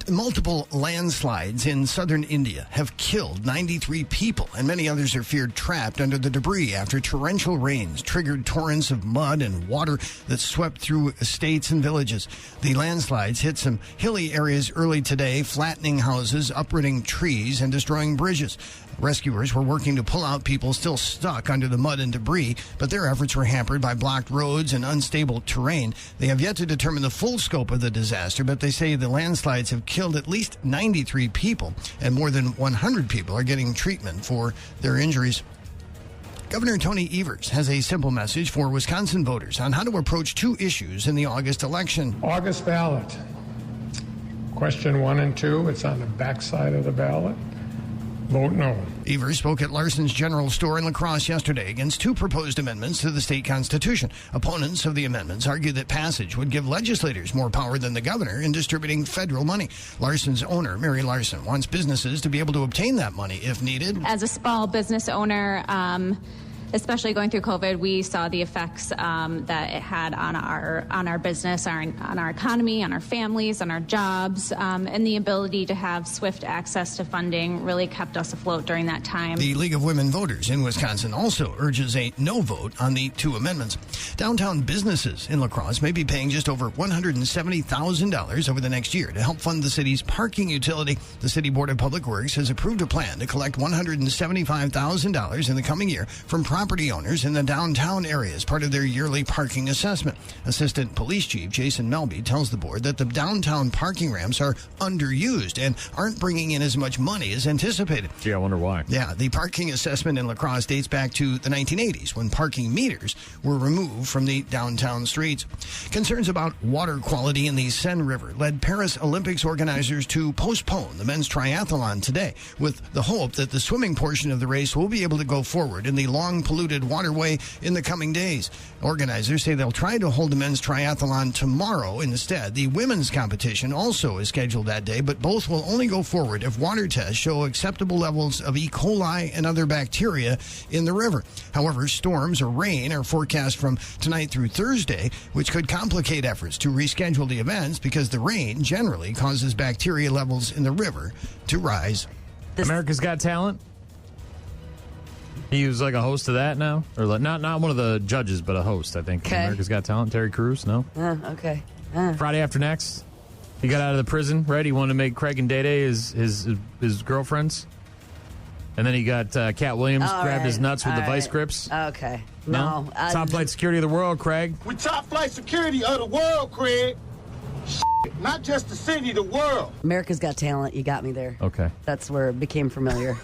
Multiple landslides in southern India have killed 93 people, and many others are feared trapped under the debris after torrential rains triggered torrents of mud and water that swept through estates and villages. The landslides hit some hilly areas early today, flattening houses, uprooting trees, and destroying bridges. Rescuers were working to pull out people still stuck under the mud and debris, but their efforts were hampered by blocked roads and unstable terrain. They have yet to determine the full scope of the disaster, but they say the landslides have killed at least 93 people, and more than 100 people are getting treatment for their injuries. Governor Tony Evers has a simple message for Wisconsin voters on how to approach two issues in the August election. August ballot. Question 1 and 2, it's on the back side of the ballot. Vote no. Evers spoke at Larson's General Store in La Crosse yesterday against two proposed amendments to the state constitution. Opponents of the amendments argue that passage would give legislators more power than the governor in distributing federal money. Larson's owner, Mary Larson, wants businesses to be able to obtain that money if needed. As a small business owner, especially going through COVID, we saw the effects that it had on our business, on our economy, on our families, on our jobs, and the ability to have swift access to funding really kept us afloat during that time. The League of Women Voters in Wisconsin also urges a no vote on the two amendments. Downtown businesses in La Crosse may be paying just over $170,000 over the next year to help fund the city's parking utility. The City Board of Public Works has approved a plan to collect $175,000 in the coming year from property owners in the downtown area as part of their yearly parking assessment. Assistant Police Chief Jason Melby tells the board that the downtown parking ramps are underused and aren't bringing in as much money as anticipated. Gee, I wonder why. Yeah, the parking assessment in La Crosse dates back to the 1980s when parking meters were removed from the downtown streets. Concerns about water quality in the Seine River led Paris Olympics organizers to postpone the men's triathlon today with the hope that the swimming portion of the race will be able to go forward in the long polluted waterway in the coming days. Organizers say they'll try to hold the men's triathlon tomorrow instead. The women's competition also is scheduled that day, but both will only go forward if water tests show acceptable levels of E. coli and other bacteria in the river. However, storms or rain are forecast from tonight through Thursday, which could complicate efforts to reschedule the events because the rain generally causes bacteria levels in the river to rise. America's Got Talent? He was like a host of that now? Or like, not one of the judges, but a host, I think. Okay. America's Got Talent, Terry Crews, no? Okay. Friday after next. He got out of the prison, right? He wanted to make Craig and Day Day his girlfriends. And then he got Cat Williams, grabbed his nuts with the vice grips. Okay. No? Top flight security of the world, Craig. We top flight security of the world, Craig. Not just the city, the world. America's Got Talent. You got me there. Okay. That's where it became familiar.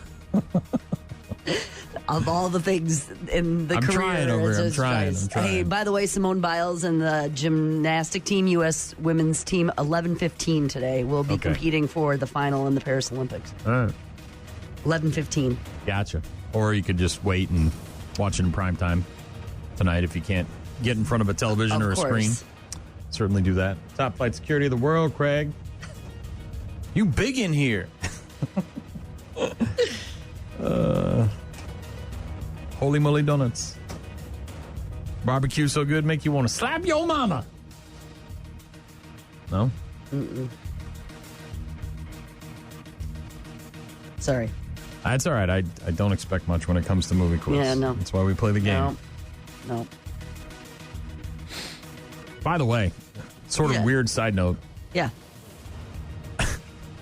Of all the things in the career. I'm trying. Hey, by the way, Simone Biles and the gymnastic team, U.S. women's team, 11:15 today, will be competing for the final in the Paris Olympics. All right. 11:15. Gotcha. Or you could just wait and watch it in prime time tonight if you can't get in front of a television or a screen. Certainly do that. Top flight security of the world, Craig. You big in here. Holy moly donuts. Barbecue so good, make you want to slap your mama. No? Mm-mm. Sorry. That's all right. I don't expect much when it comes to movie quiz. Yeah, no. That's why we play the game. No. By the way, sort of weird side note. Yeah.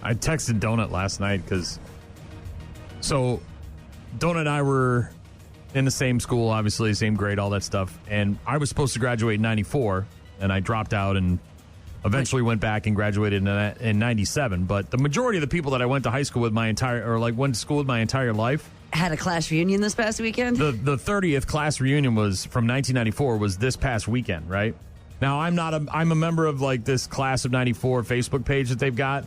I texted Donut last night because... So, Donut and I were in the same school, obviously, same grade, all that stuff. And I was supposed to graduate in 94, and I dropped out and eventually went back and graduated in 97. But the majority of the people that I went to high school with went to school with my entire life. Had a class reunion this past weekend? The 30th class reunion was from 1994, was this past weekend, right? Now, I'm a member of like this class of 94 Facebook page that they've got.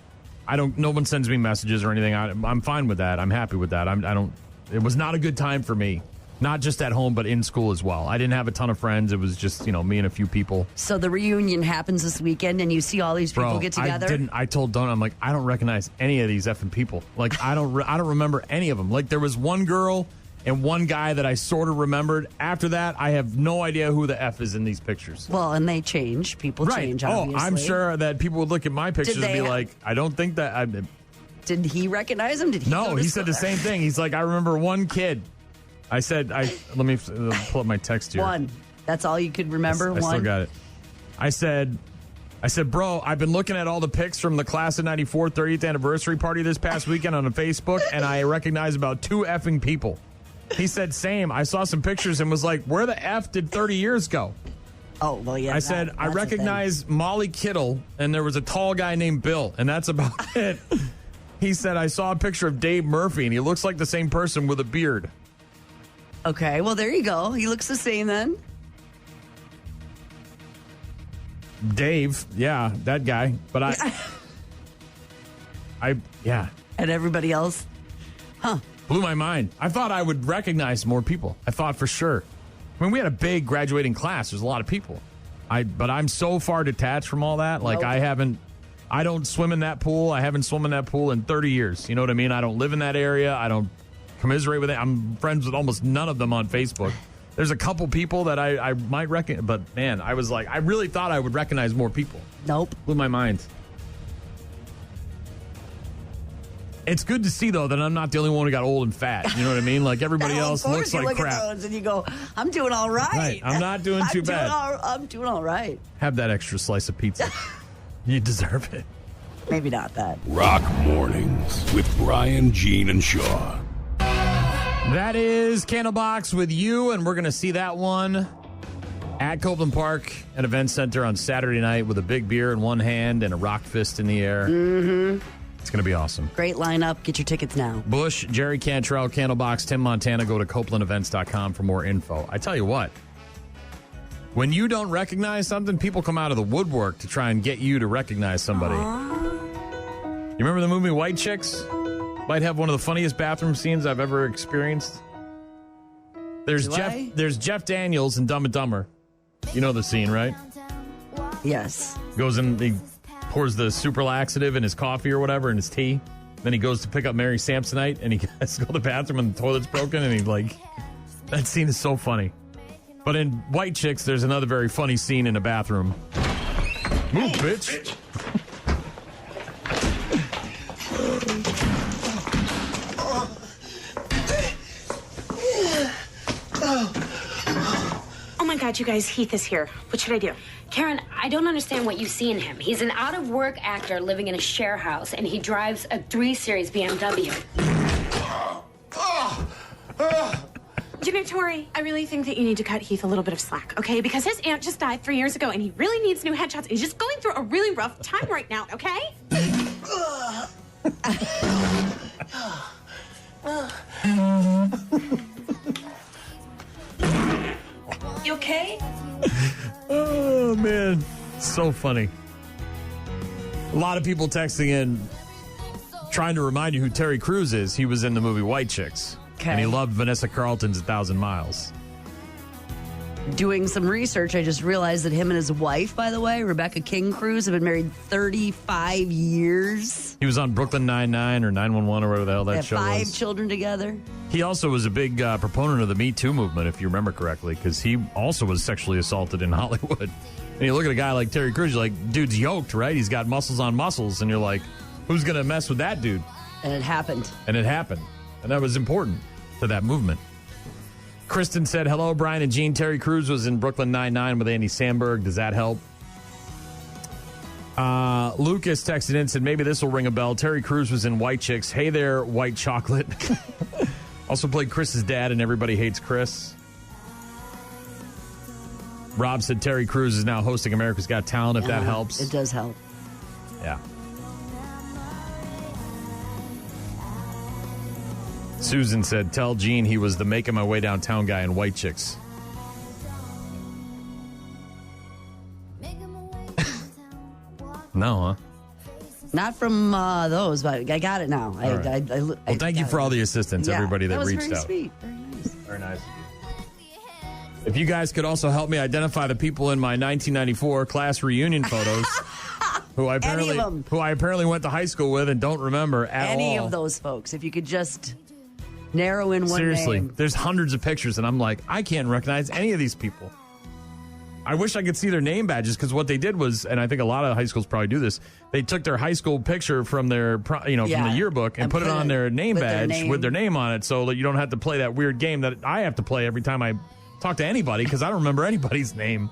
No one sends me messages or anything. I'm fine with that. I'm happy with that. It was not a good time for me. Not just at home, but in school as well. I didn't have a ton of friends. It was just, me and a few people. So the reunion happens this weekend, and you see all these people get together? I told Donut, I'm like, I don't recognize any of these effing people. Like, I don't remember any of them. Like, there was one girl and one guy that I sort of remembered. After that, I have no idea who the F is in these pictures. Well, and they change. People change, obviously. I'm sure that people would look at my pictures and be like, I don't think that... Did he recognize him? No, he said the same thing. He's like, I remember one kid. I said, let me pull up my text here. One. That's all you could remember? I still got it. I said, bro, I've been looking at all the pics from the class of 94 30th anniversary party this past weekend on Facebook, and I recognize about 2 effing people. He said, same. I saw some pictures and was like, where the F did 30 years go? Oh, well, yeah. I said, I recognize Molly Kittle, and there was a tall guy named Bill, and that's about it. He said, I saw a picture of Dave Murphy, and he looks like the same person with a beard. Okay, well, there you go. He looks the same then. Dave, yeah, that guy. But yeah. And everybody else? Huh. Blew my mind. I thought I would recognize more people. I thought for sure. I mean, we had a big graduating class. There's a lot of people. But I'm so far detached from all that. Like, nope. I don't swim in that pool. I haven't swum in that pool in 30 years. You know what I mean? I don't live in that area. I don't commiserate with it. I'm friends with almost none of them on Facebook. There's a couple people that I might recognize, but man, I was like, I really thought I would recognize more people. Nope. Blew my mind. It's good to see, though, that I'm not the only one who got old and fat. You know what I mean? Like, everybody else looks like crap. At those and you go, I'm doing all right. Right. I'm not doing too bad. I'm doing all right. Have that extra slice of pizza. You deserve it. Maybe not that. Rock Mornings with Brian, Gene, and Shaw. That is Candlebox with You, and we're going to see that one at Copeland Park at Event Center on Saturday night with a big beer in one hand and a rock fist in the air. Mm-hmm. It's going to be awesome. Great lineup. Get your tickets now. Bush, Jerry Cantrell, Candlebox, Tim Montana. Go to CopelandEvents.com for more info. I tell you what, when you don't recognize something, people come out of the woodwork to try and get you to recognize somebody. You remember the movie White Chicks? Might have one of the funniest bathroom scenes I've ever experienced. There's Jeff Daniels in Dumb and Dumber. You know the scene, right? Yes. Goes in, he pours the super laxative in his coffee or whatever, in his tea. Then he goes to pick up Mary Samsonite, and he has to go to the bathroom, and the toilet's broken, and that scene is so funny. But in White Chicks, there's another very funny scene in a bathroom. Move, bitch. Oh my God, you guys, Heath is here. What should I do? Karen, I don't understand what you see in him. He's an out-of-work actor living in a share house, and he drives a 3 Series BMW. You know, Tori, I really think that you need to cut Heath a little bit of slack, okay? Because his aunt just died 3 years ago, and he really needs new headshots. He's just going through a really rough time right now, okay? You okay? Oh, man. So funny. A lot of people texting in trying to remind you who Terry Crews is. He was in the movie White Chicks. Okay. And he loved Vanessa Carlton's 1,000 Miles. doing some research, I just realized that him and his wife, by the way, Rebecca King Cruz, have been married 35 years. He was on Brooklyn Nine-Nine or 911 or whatever the hell that show was. They have 5 children together. He also was a big proponent of the Me Too movement, if you remember correctly, because he also was sexually assaulted in Hollywood. And you look at a guy like Terry Crews, you're like, dude's yoked, right? He's got muscles on muscles, and you're like, who's going to mess with that dude? And it happened. And that was important to that movement. Kristen said, hello, Brian and Gene. Terry Crews was in Brooklyn Nine-Nine with Andy Samberg. Does that help? Lucas texted in and said, maybe this will ring a bell. Terry Crews was in White Chicks. Hey there, White Chocolate. Also played Chris's dad in Everybody Hates Chris. Rob said Terry Crews is now hosting America's Got Talent, if that helps. It does help. Yeah. Susan said, tell Gene he was the Making My Way Downtown guy in White Chicks. No, huh? Not from those, but I got it now. Right. Well, thank you for all the assistance, everybody that reached out. That was very sweet. Very nice. Very nice of you. If you guys could also help me identify the people in my 1994 class reunion photos who I apparently went to high school with and don't remember at all. Any of those folks. If you could just narrow in one Seriously, name. there's hundreds of pictures, and I'm like, I can't recognize any of these people. I wish I could see their name badges, because what they did was, and I think a lot of high schools probably do this, they took their high school picture from their, from the yearbook and put it on their name badge with their name on it, so that you don't have to play that weird game that I have to play every time I talk to anybody, because I don't remember anybody's name.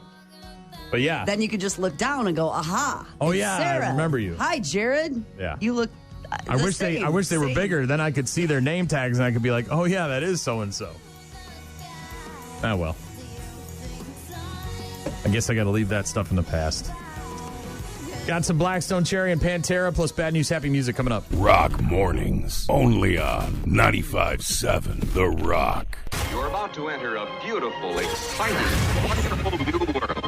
But yeah. Then you could just look down and go, aha. Oh yeah, Sarah. I remember you. Hi, Jared. Yeah. You look I wish they were bigger. Then I could see their name tags and I could be like, oh yeah, that is so and so. Ah well. I guess I got to leave that stuff in the past. Got some Blackstone Cherry and Pantera plus bad news, happy music coming up. Rock Mornings, only on 95.7 The Rock. You're about to enter a beautiful, exciting, wonderful new world.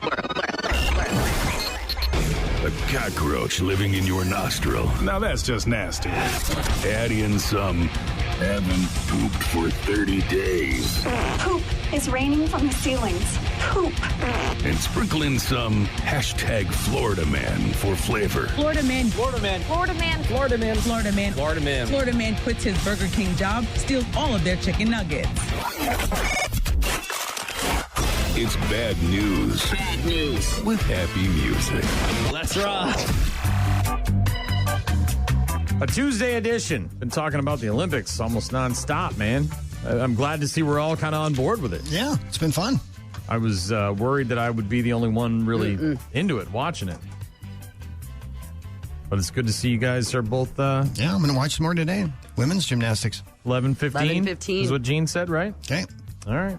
A cockroach living in your nostril. Now that's just nasty. Add in some haven't pooped for 30 days. Poop is raining from the ceilings. Poop. And sprinkle in some hashtag Florida Man for flavor. Florida Man. Florida Man. Florida Man. Florida Man. Florida Man. Florida Man. Florida Man quits his Burger King job, steals all of their chicken nuggets. It's bad news. Bad news. With happy music. Let's rock. A Tuesday edition. Been talking about the Olympics almost nonstop, man. I'm glad to see we're all kind of on board with it. Yeah, it's been fun. I was worried that I would be the only one really into it, watching it. But it's good to see you guys are both... yeah, I'm going to watch some more today. Women's gymnastics. 11:15 is what Gene said, right? Okay. All right.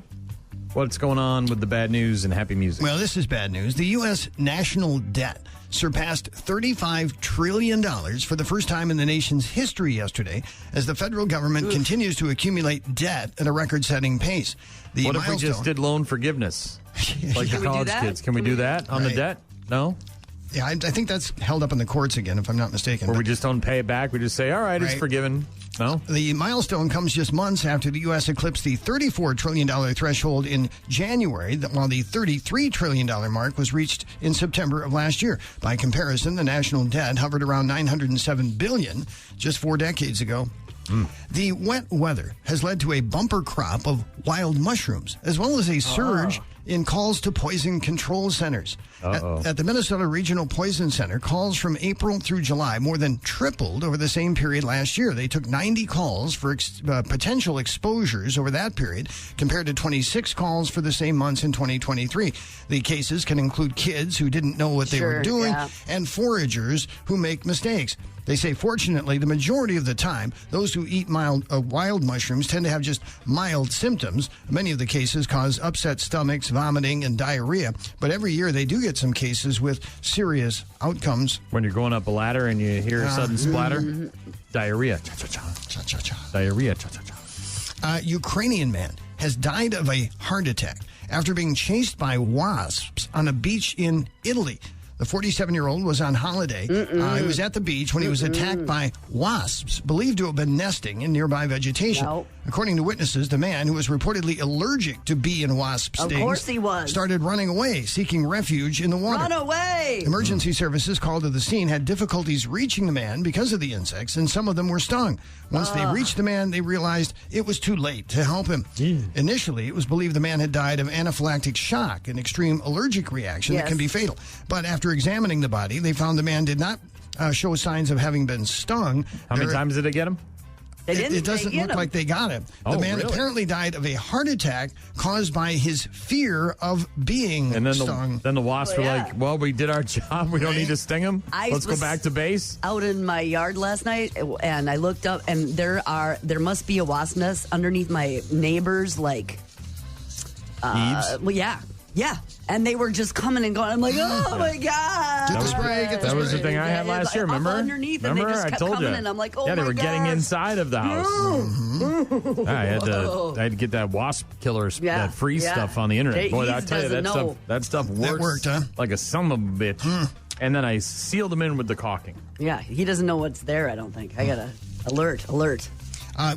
What's going on with the bad news and happy music? Well, this is bad news. The U.S. national debt surpassed $35 trillion for the first time in the nation's history yesterday as the federal government continues to accumulate debt at a record-setting pace. What if we just did loan forgiveness? Like the college kids. Can we do that on the debt? No? Yeah, I think that's held up in the courts again, if I'm not mistaken. Or we just don't pay it back. We just say, all right, it's forgiven. No? The milestone comes just months after the U.S. eclipsed the $34 trillion threshold in January, while the $33 trillion mark was reached in September of last year. By comparison, the national debt hovered around $907 billion just 4 decades ago. The wet weather has led to a bumper crop of wild mushrooms, as well as a surge in calls to poison control centers. At the Minnesota Regional Poison Center, calls from April through July more than tripled over the same period last year. They took 90 calls for potential exposures over that period, compared to 26 calls for the same months in 2023. The cases can include kids who didn't know what they were doing and foragers who make mistakes. They say, fortunately, the majority of the time, those who eat wild mushrooms tend to have just mild symptoms. Many of the cases cause upset stomachs, vomiting, and diarrhea. But every year they do get some cases with serious outcomes. When you're going up a ladder and you hear a sudden splatter, diarrhea. Diarrhea. Ukrainian man has died of a heart attack after being chased by wasps on a beach in Italy. The 47-year-old was on holiday. He was at the beach when he was attacked by wasps, believed to have been nesting in nearby vegetation. Nope. According to witnesses, the man, who was reportedly allergic to bee and wasp stings, of course he was, started running away, seeking refuge in the water. Run away! Emergency services called to the scene had difficulties reaching the man because of the insects, and some of them were stung. Once they reached the man, they realized it was too late to help him. Initially, it was believed the man had died of anaphylactic shock, an extreme allergic reaction that can be fatal. But after examining the body, they found the man did not show signs of having been stung. How many times did they get him? It doesn't look like they got him. The man apparently died of a heart attack caused by his fear of being stung. Then the wasps were like, well, we did our job. We don't need to sting him. Let's go back to base. Out in my yard last night, and I looked up, and there must be a wasp nest underneath my neighbor's, eaves? Well, yeah. And they were just coming and going. I'm like, oh my God. Get the spray. That was the thing I had last year, remember? Underneath, and they just kept coming, and I'm like, oh my God. Yeah, they were getting inside of the house. I had to get that wasp killer, that freeze stuff on the internet. Boy, I tell you, that stuff works. That worked, huh? Like a son of a bitch. And then I sealed them in with the caulking. Yeah, he doesn't know what's there, I don't think. I got to alert.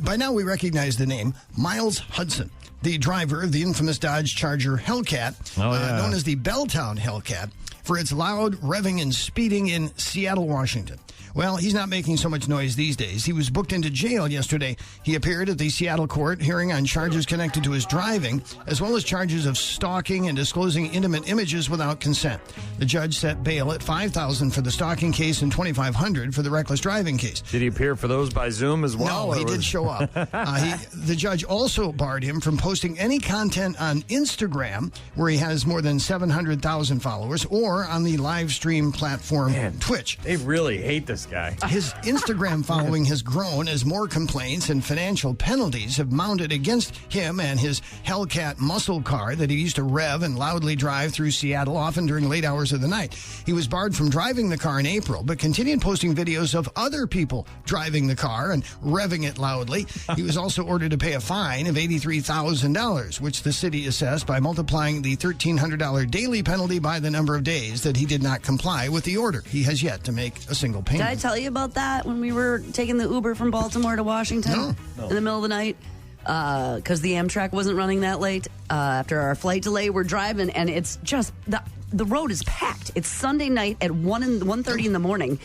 By now, we recognize the name Miles Hudson, the driver of the infamous Dodge Charger Hellcat, known as the Belltown Hellcat, for its loud revving and speeding in Seattle, Washington. Well, he's not making so much noise these days. He was booked into jail yesterday. He appeared at the Seattle court hearing on charges connected to his driving, as well as charges of stalking and disclosing intimate images without consent. The judge set bail at $5,000 for the stalking case and $2,500 for the reckless driving case. Did he appear for those by Zoom as well? No, he did show up. The judge also barred him from posting any content on Instagram, where he has more than 700,000 followers, or on the live stream platform Twitch. They really hate this guy. His Instagram following has grown as more complaints and financial penalties have mounted against him and his Hellcat muscle car that he used to rev and loudly drive through Seattle, often during late hours of the night. He was barred from driving the car in April, but continued posting videos of other people driving the car and revving it loudly. He was also ordered to pay a fine of $83,000, which the city assessed by multiplying the $1,300 daily penalty by the number of days that he did not comply with the order. He has yet to make a single payment. Did I tell you about that when we were taking the Uber from Baltimore to Washington in the middle of the night? Because the Amtrak wasn't running that late. After our flight delay, we're driving, and it's just the road is packed. It's Sunday night at 1:30 in the morning,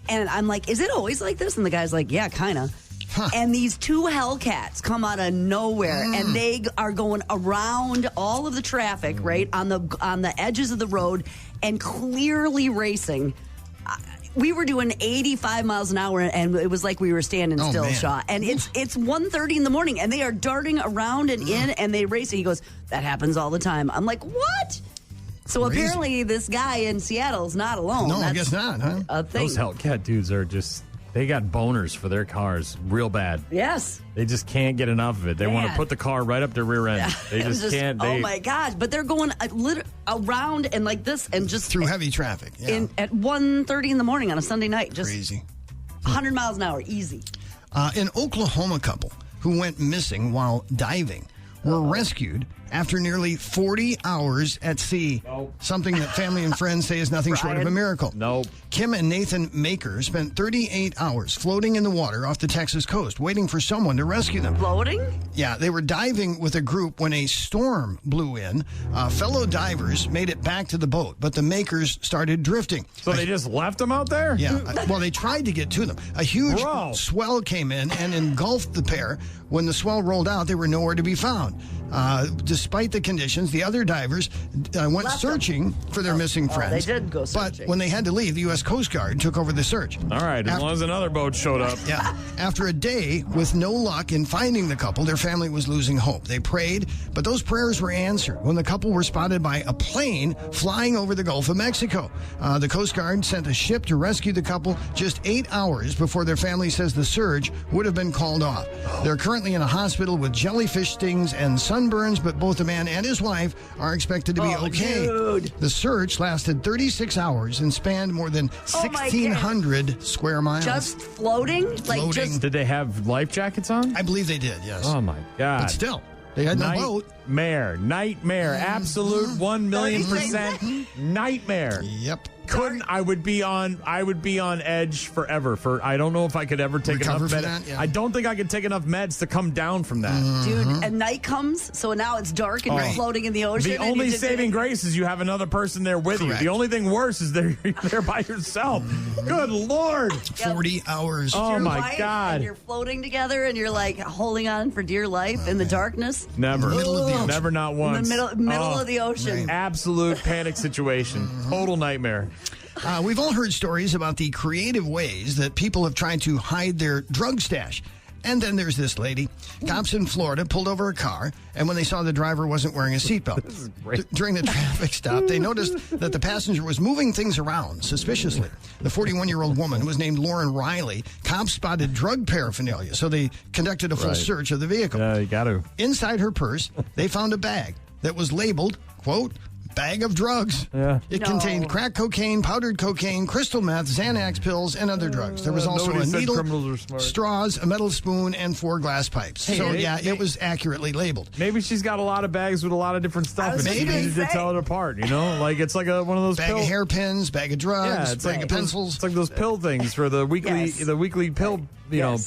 and I'm like, "Is it always like this?" And the guy's like, "Yeah, kind of." And these two Hellcats come out of nowhere, and they are going around all of the traffic, right on the edges of the road, and clearly racing. We were doing 85 miles an hour, and it was like we were standing still, man. Shaw. And it's 1:30 in the morning, and they are darting around and in, and they race. And he goes, "That happens all the time." I'm like, "What?" So apparently, this guy in Seattle is not alone. No, I guess not, huh? A thing. Those Hellcat dudes are just... They got boners for their cars real bad. Yes. They just can't get enough of it. They want to put the car right up their rear end. Yeah. They just can't. Oh, my gosh. But they're going around and like this and just... Through heavy traffic. Yeah. At 1:30 in the morning on a Sunday night. Just crazy. 100 miles an hour. Easy. An Oklahoma couple who went missing while diving were rescued after nearly 40 hours at sea. Nope. Something that family and friends say is nothing short of a miracle. Nope. Kim and Nathan Maker spent 38 hours floating in the water off the Texas coast, waiting for someone to rescue them. Floating? Yeah, they were diving with a group when a storm blew in. Fellow divers made it back to the boat, but the Makers started drifting. So they just left them out there? Yeah. Well, they tried to get to them. A huge swell came in and engulfed the pair. When the swell rolled out, they were nowhere to be found. Despite the conditions, the other divers went searching for their missing friends. They did go searching. But when they had to leave, the U.S. Coast Guard took over the search. All right, as long as another boat showed up. Yeah. After a day with no luck in finding the couple, their family was losing hope. They prayed, but those prayers were answered when the couple were spotted by a plane flying over the Gulf of Mexico. The Coast Guard sent a ship to rescue the couple just 8 hours before their family says the surge would have been called off. They're currently in a hospital with jellyfish stings and sunburns, but both the man and his wife are expected to be okay. Dude. The search lasted 36 hours and spanned more than 1,600 square miles. Just floating? Floating. Did they have life jackets on? I believe they did, yes. Oh, my God. But still, They had no boat. Nightmare. Absolute 1,000,000% nightmare. Yep. I would be on edge forever. I don't know if I could ever take Recover enough from meds. that, yeah. I don't think I could take enough meds to come down from that. Dude, and night comes, so now it's dark and you're floating in the ocean. The only saving grace is you have another person there with you. The only thing worse is you're there by yourself. Good Lord. 40 hours. Oh, my God. And you're floating together and you're like holding on for dear life in the darkness. Never. Middle of the ocean. Never, not once. In the middle of the ocean. Right. Absolute panic situation. Total nightmare. We've all heard stories about the creative ways that people have tried to hide their drug stash. And then there's this lady. Cops in Florida pulled over a car, and when they saw the driver wasn't wearing a seatbelt. During the traffic stop, they noticed that the passenger was moving things around suspiciously. The 41-year-old woman, who was named Lauren Riley, cops spotted drug paraphernalia, so they conducted a full search of the vehicle. Yeah, you got to. Inside her purse, they found a bag that was labeled, quote, bag of drugs. Yeah. It contained crack cocaine, powdered cocaine, crystal meth, Xanax pills, and other drugs. There was also a needle, straws, a metal spoon, and 4 glass pipes. It was accurately labeled. Maybe she's got a lot of bags with a lot of different stuff, and she needed to tell it apart. Like it's like one of those bag of hairpins, bag of drugs, bag of pencils. It's like those pill things for the weekly pill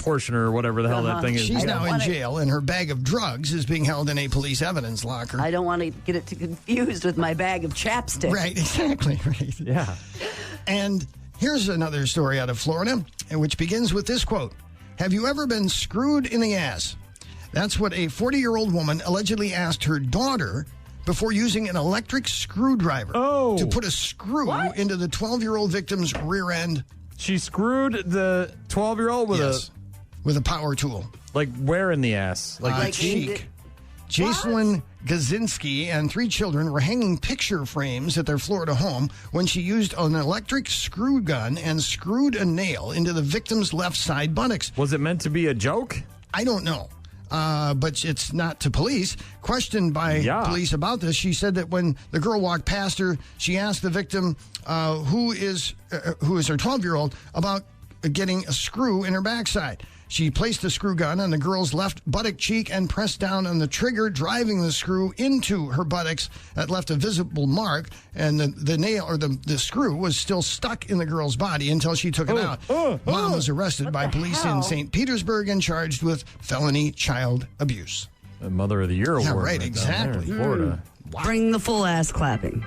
portion or whatever the hell that thing is. She's now in jail, and her bag of drugs is being held in a police evidence locker. I don't want to get it confused with my bag of chapstick. Right, exactly. Right. Yeah. And here's another story out of Florida, which begins with this quote. Have you ever been screwed in the ass? That's what a 40-year-old woman allegedly asked her daughter before using an electric screwdriver to put a screw into the 12-year-old victim's rear end. She screwed the 12-year-old with a power tool. Like where in the ass? Like cheek. Jacelyn Gazinski and 3 children were hanging picture frames at their Florida home when she used an electric screw gun and screwed a nail into the victim's left side buttocks. Was it meant to be a joke? I don't know. But it's not to police. Questioned by police about this, she said that when the girl walked past her, she asked the victim, who is her 12-year-old, about getting a screw in her backside. She placed the screw gun on the girl's left buttock cheek and pressed down on the trigger, driving the screw into her buttocks. That left a visible mark, and the nail or the screw was still stuck in the girl's body until she took it out. Mom was arrested by police in St. Petersburg and charged with felony child abuse. The Mother of the Year award. Yeah, right, exactly. In Florida. Wow. Bring the full ass clapping.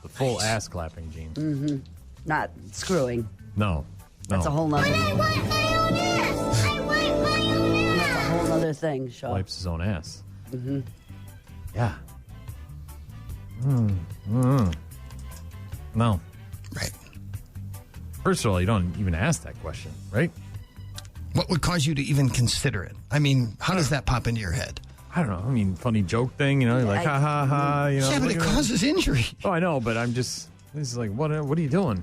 The full ass clapping, Gene. Mm-hmm. Not screwing. No. That's a whole nother thing. I want my own ass. I want my own ass. That's a whole other thing, Shaw. Wipes his own ass. Mm-hmm. Yeah. No. Right. First of all, you don't even ask that question, right? What would cause you to even consider it? I mean, how does that pop into your head? I don't know. I mean, funny joke thing, you're like, ha, ha, ha. Yeah, but it causes injury. Oh, I know, but this is like, what are you doing?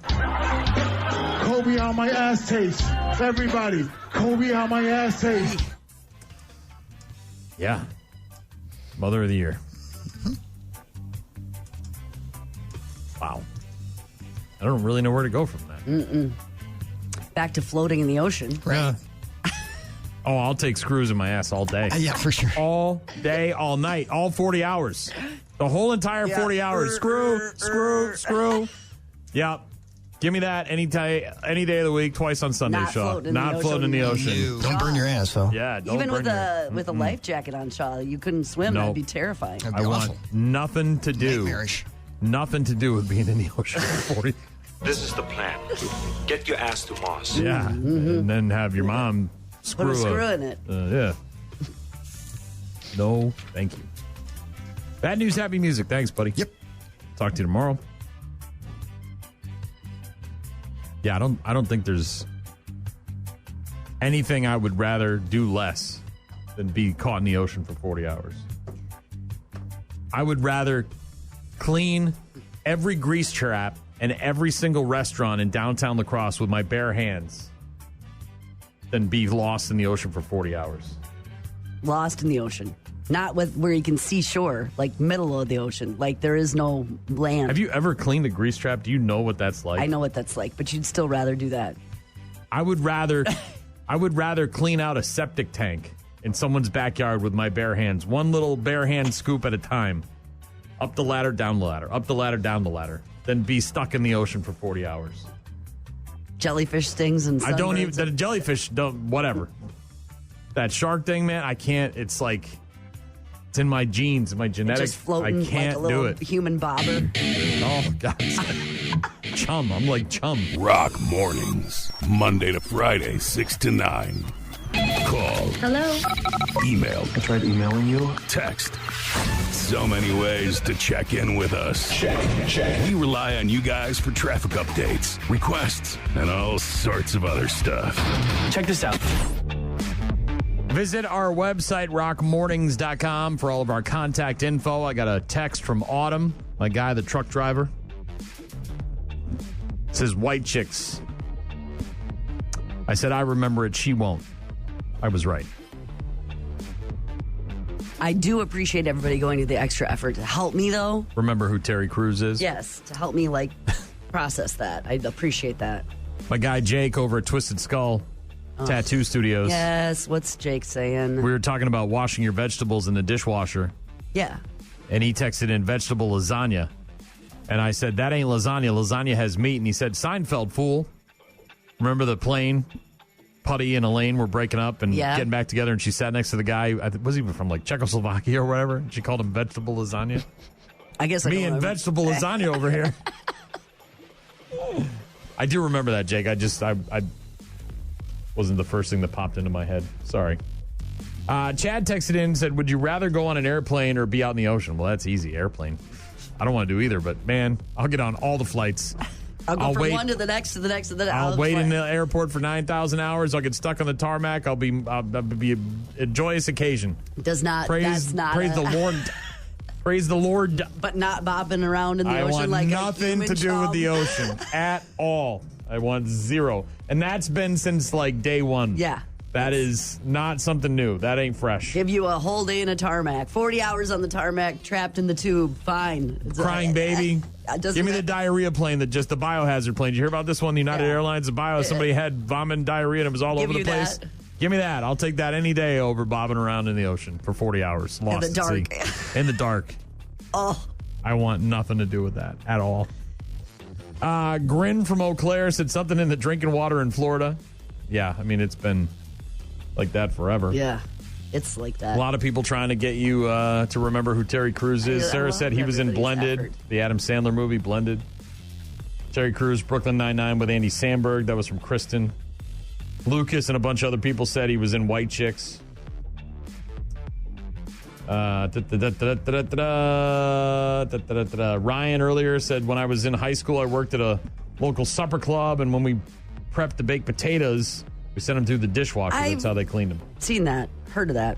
Kobe, how my ass tastes. Everybody, Kobe, how my ass tastes. Yeah. Mother of the Year. Wow. I don't really know where to go from that. Mm-mm. Back to floating in the ocean. Right. Oh, I'll take screws in my ass all day. Yeah, for sure. All day, all night, all 40 hours. The whole entire 40 hours. Screw. Yeah. Give me that any day of the week, twice on Sunday, Shaw. Not floating in the ocean. Don't burn your ass, though. Yeah, don't Even burn with a life jacket on, Shaw, you couldn't swim. Nope. That'd be terrifying. That'd be I awful. want nothing to do. Nightmarish. Nothing to do with being in the ocean for 40. This is the plan. Get your ass to Mars. Yeah, and then have your mom Put a screw in it. Yeah. No, thank you. Bad news, happy music. Thanks, buddy. Yep. Talk to you tomorrow. Yeah, I don't think there's anything I would rather do less than be caught in the ocean for 40 hours. I would rather clean every grease trap and every single restaurant in downtown La Crosse with my bare hands than be lost in the ocean for 40 hours. Lost in the ocean. Not where you can see shore, like middle of the ocean. Like there is no land. Have you ever cleaned a grease trap? Do you know what that's like? I know what that's like, but you'd still rather do that. I would rather clean out a septic tank in someone's backyard with my bare hands. One little bare hand scoop at a time. Up the ladder, down the ladder. Up the ladder, down the ladder. Then be stuck in the ocean for 40 hours. Jellyfish stings and I don't even... The jellyfish, don't... Whatever. That shark thing, man, I can't... It's like... It's in my genes, my genetics. Just floating I can't like a do little it. Human bobber. Oh, God. Chum. I'm like chum. Rock mornings. Monday to Friday, 6 to 9. Call. Hello? Email. I tried emailing you. Text. So many ways to check in with us. Check. We rely on you guys for traffic updates, requests, and all sorts of other stuff. Check this out. Visit our website, rockmornings.com, for all of our contact info. I got a text from Autumn, my guy, the truck driver. It says, white chicks. I said, I remember it. She won't. I was right. I do appreciate everybody going to the extra effort to help me, though. Remember who Terry Crews is? Yes, to help me, process that. I appreciate that. My guy Jake over at Twisted Skull Tattoo Studios. Yes, what's Jake saying? We were talking about washing your vegetables in the dishwasher. Yeah. And he texted in vegetable lasagna. And I said, that ain't lasagna. Lasagna has meat. And he said, Seinfeld, fool. Remember the plane? Putty and Elaine were breaking up and getting back together. And she sat next to the guy. Was he from Czechoslovakia or whatever? She called him vegetable lasagna. I guess Me and vegetable lasagna over here. I do remember that, Jake. I wasn't the first thing that popped into my head. Sorry. Chad texted in and said, would you rather go on an airplane or be out in the ocean? Well, that's easy. Airplane. I don't want to do either, but man, I'll get on all the flights. I'll go from one to the next to the next to the next. I'll wait in the airport for 9,000 hours. I'll get stuck on the tarmac. I'll be a joyous occasion. Praise the Lord. Praise the Lord. But not bobbing around in the ocean want like nothing to do with the ocean at all. I want zero. And that's been since day one. Yeah. That is not something new. That ain't fresh. Give you a whole day in a tarmac. 40 hours on the tarmac, trapped in the tube. Fine. Crying baby. Give me the diarrhea plane, the biohazard plane. Did you hear about this one? The United Airlines, somebody had vomit and diarrhea and it was all over the place. Give me that. I'll take that any day over bobbing around in the ocean for 40 hours. Lost in the dark. At sea. In the dark. Oh. I want nothing to do with that at all. Grin from Eau Claire said something in the drinking water in Florida. Yeah, I mean, it's been like that forever. Yeah, it's like that. A lot of people trying to get you to remember who Terry Crews is. Sarah said he was in Blended, the Adam Sandler movie, Blended. Terry Crews, Brooklyn Nine-Nine with Andy Samberg. That was from Kristen. Lucas and a bunch of other people said he was in White Chicks. Ryan earlier said, when I was in high school, I worked at a local supper club, and when we prepped the baked potatoes, we sent them through the dishwasher. That's how they cleaned them. Seen that. Heard of that.